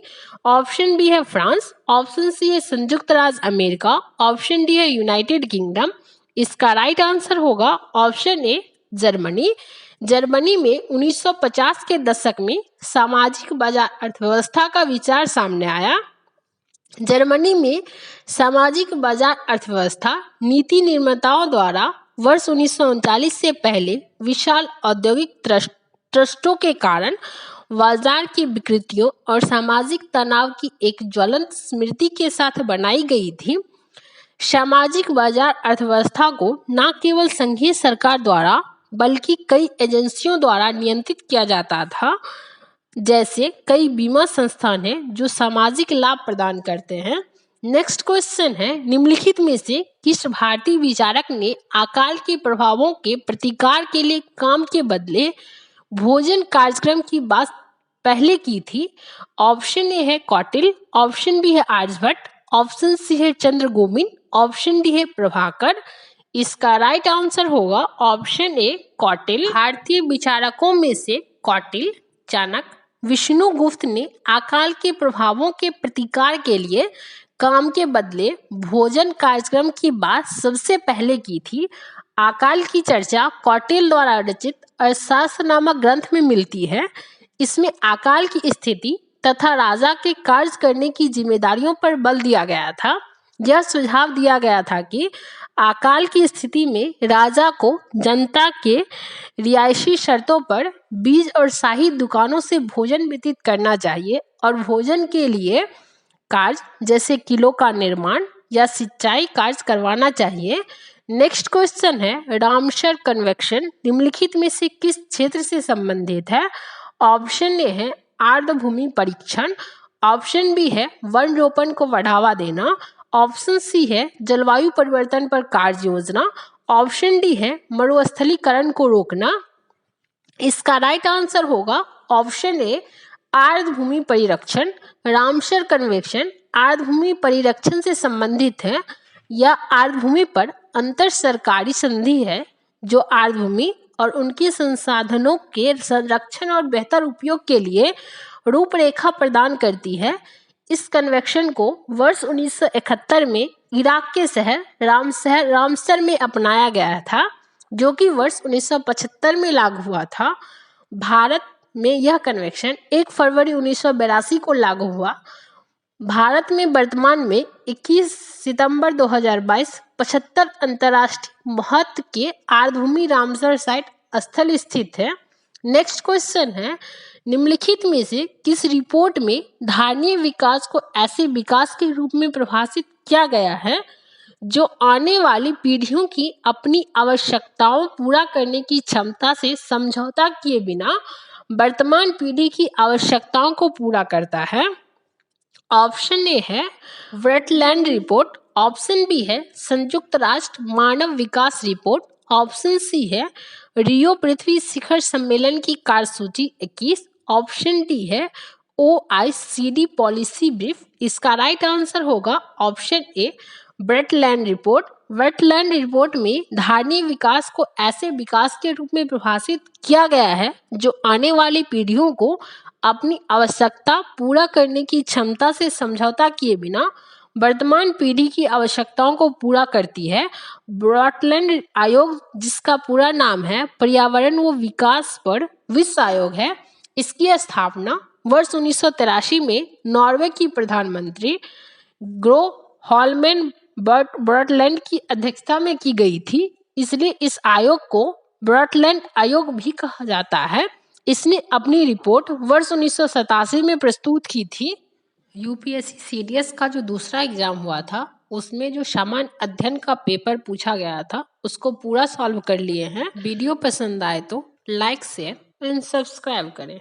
ऑप्शन बी है फ्रांस, ऑप्शन सी है संयुक्त राज्य अमेरिका, ऑप्शन डी है यूनाइटेड किंगडम। इसका राइट आंसर होगा ऑप्शन ए जर्मनी। जर्मनी में 1950 के दशक में सामाजिक बाजार अर्थव्यवस्था का विचार सामने आया। जर्मनी में सामाजिक बाजार अर्थव्यवस्था नीति निर्माताओं द्वारा वर्ष 1939 से पहले विशाल औद्योगिक ट्रस्टों के कारण बाजार की विकृतियों और सामाजिक तनाव की एक ज्वलंत स्मृति के साथ बनाई गई थी। सामाजिक बाजार अर्थव्यवस्था को न केवल संघीय सरकार द्वारा बल्कि कई एजेंसियों द्वारा नियंत्रित किया जाता था। जैसे कई बीमा संस्थान हैं जो सामाजिक लाभ प्रदान करते हैं। नेक्स्ट क्वेश्चन है, निम्नलिखित में से किस भारतीय विचारक ने अकाल के प्रभावों के प्रतिकार के लिए काम के बदले भोजन कार्यक्रम की बात पहले की थी? ऑप्शन ए है कौटिल्य, ऑप्शन बी है आर्यभट्ट, ऑप्शन सी है चंद्र गोविंद, ऑप्शन डी है प्रभाकर। इसका राइट आंसर होगा ऑप्शन ए कौटिल्य। भारतीय विचारकों में से कौटिल्य, चाणक्य, विष्णुगुप्त ने अकाल के प्रभावों के प्रतिकार के लिए काम के बदले भोजन कार्यक्रम की बात सबसे पहले की थी। अकाल की चर्चा कौटिल्य द्वारा रचित अर्थशास्त्र नामक ग्रंथ में मिलती है। इसमें अकाल की स्थिति तथा राजा के कार्य करने की जिम्मेदारियों पर बल दिया गया था। यह सुझाव दिया गया था कि अकाल की स्थिति में राजा को जनता के रियायशी शर्तों पर बीज और शाही दुकानों से भोजन वितरित करना चाहिए और भोजन के लिए कार्य जैसे किलों का निर्माण या सिंचाई कार्य करवाना चाहिए। नेक्स्ट क्वेश्चन है रामसर कन्वेक्शन निम्नलिखित में से किस क्षेत्र से संबंधित है? ऑप्शन ए है आर्द्रभूमि परीक्षण, ऑप्शन बी है वन रोपण को बढ़ावा देना, ऑप्शन सी है जलवायु परिवर्तन पर कार्य योजना, ऑप्शन डी है मरुस्थलीकरण को रोकना। इसका राइट आंसर होगा ऑप्शन ए आर्द्रभूमि परिरक्षण। रामसर कन्वेक्शन आर्द्रभूमि परिरक्षण से संबंधित है। यह आर्द्रभूमि पर अंतर सरकारी संधि है जो आर्द्रभूमि और उनके संसाधनों के संरक्षण और बेहतर उपयोग के लिए रूपरेखा प्रदान करती है। इस कन्वेक्शन को वर्ष 1971 में इराक के शहर रामसर में अपनाया गया था, जो कि वर्ष 1975 में लागू हुआ था। भारत में यह कन्वेक्शन 1 फरवरी 1982 को लागू हुआ। भारत में वर्तमान में 21 सितंबर 2022 75 अंतर्राष्ट्रीय महत्व के आर्द्रभूमि रामसर साइट स्थल स्थित है। नेक्स्ट क्वेश्चन है निम्नलिखित में से किस रिपोर्ट में धारणीय विकास को ऐसे विकास के रूप में परिभाषित किया गया है जो आने वाली पीढ़ियों की अपनी आवश्यकताओं पूरा करने की क्षमता से समझौता किए बिना वर्तमान पीढ़ी की आवश्यकताओं को पूरा करता है? ऑप्शन ए है ब्रटलैंड रिपोर्ट, ऑप्शन बी है संयुक्त राष्ट्र मानव विकास रिपोर्ट, ऑप्शन सी है रियो पृथ्वी शिखर सम्मेलन की कार्यसूची 21, ऑप्शन डी है OECD पॉलिसी ब्रीफ। इसका राइट आंसर होगा ऑप्शन ए ब्रटलैंड रिपोर्ट। ब्रटलैंड रिपोर्ट में धारणीय विकास को ऐसे विकास के रूप में परिभाषित किया गया है जो आने वाली पीढ़ियों को अपनी आवश्यकता पूरा करने की क्षमता से समझौता किए बिना वर्तमान पीढ़ी की आवश्यकताओं को पूरा करती है। ब्रटलैंड आयोग, जिसका पूरा नाम है पर्यावरण व विकास पर विश्व आयोग है, इसकी स्थापना वर्ष 1983 में नॉर्वे की प्रधानमंत्री ग्रो हॉलमेन ब्रटलैंड की अध्यक्षता में की गई थी, इसलिए इस आयोग को ब्रटलैंड आयोग भी कहा जाता है। इसने अपनी रिपोर्ट वर्ष 1987 में प्रस्तुत की थी। यूपीएससी सीडीएस का जो दूसरा एग्जाम हुआ था उसमें जो सामान्य अध्ययन का पेपर पूछा गया था उसको पूरा सॉल्व कर लिए हैं। वीडियो पसंद आए तो लाइक शेयर एंड सब्सक्राइब करें।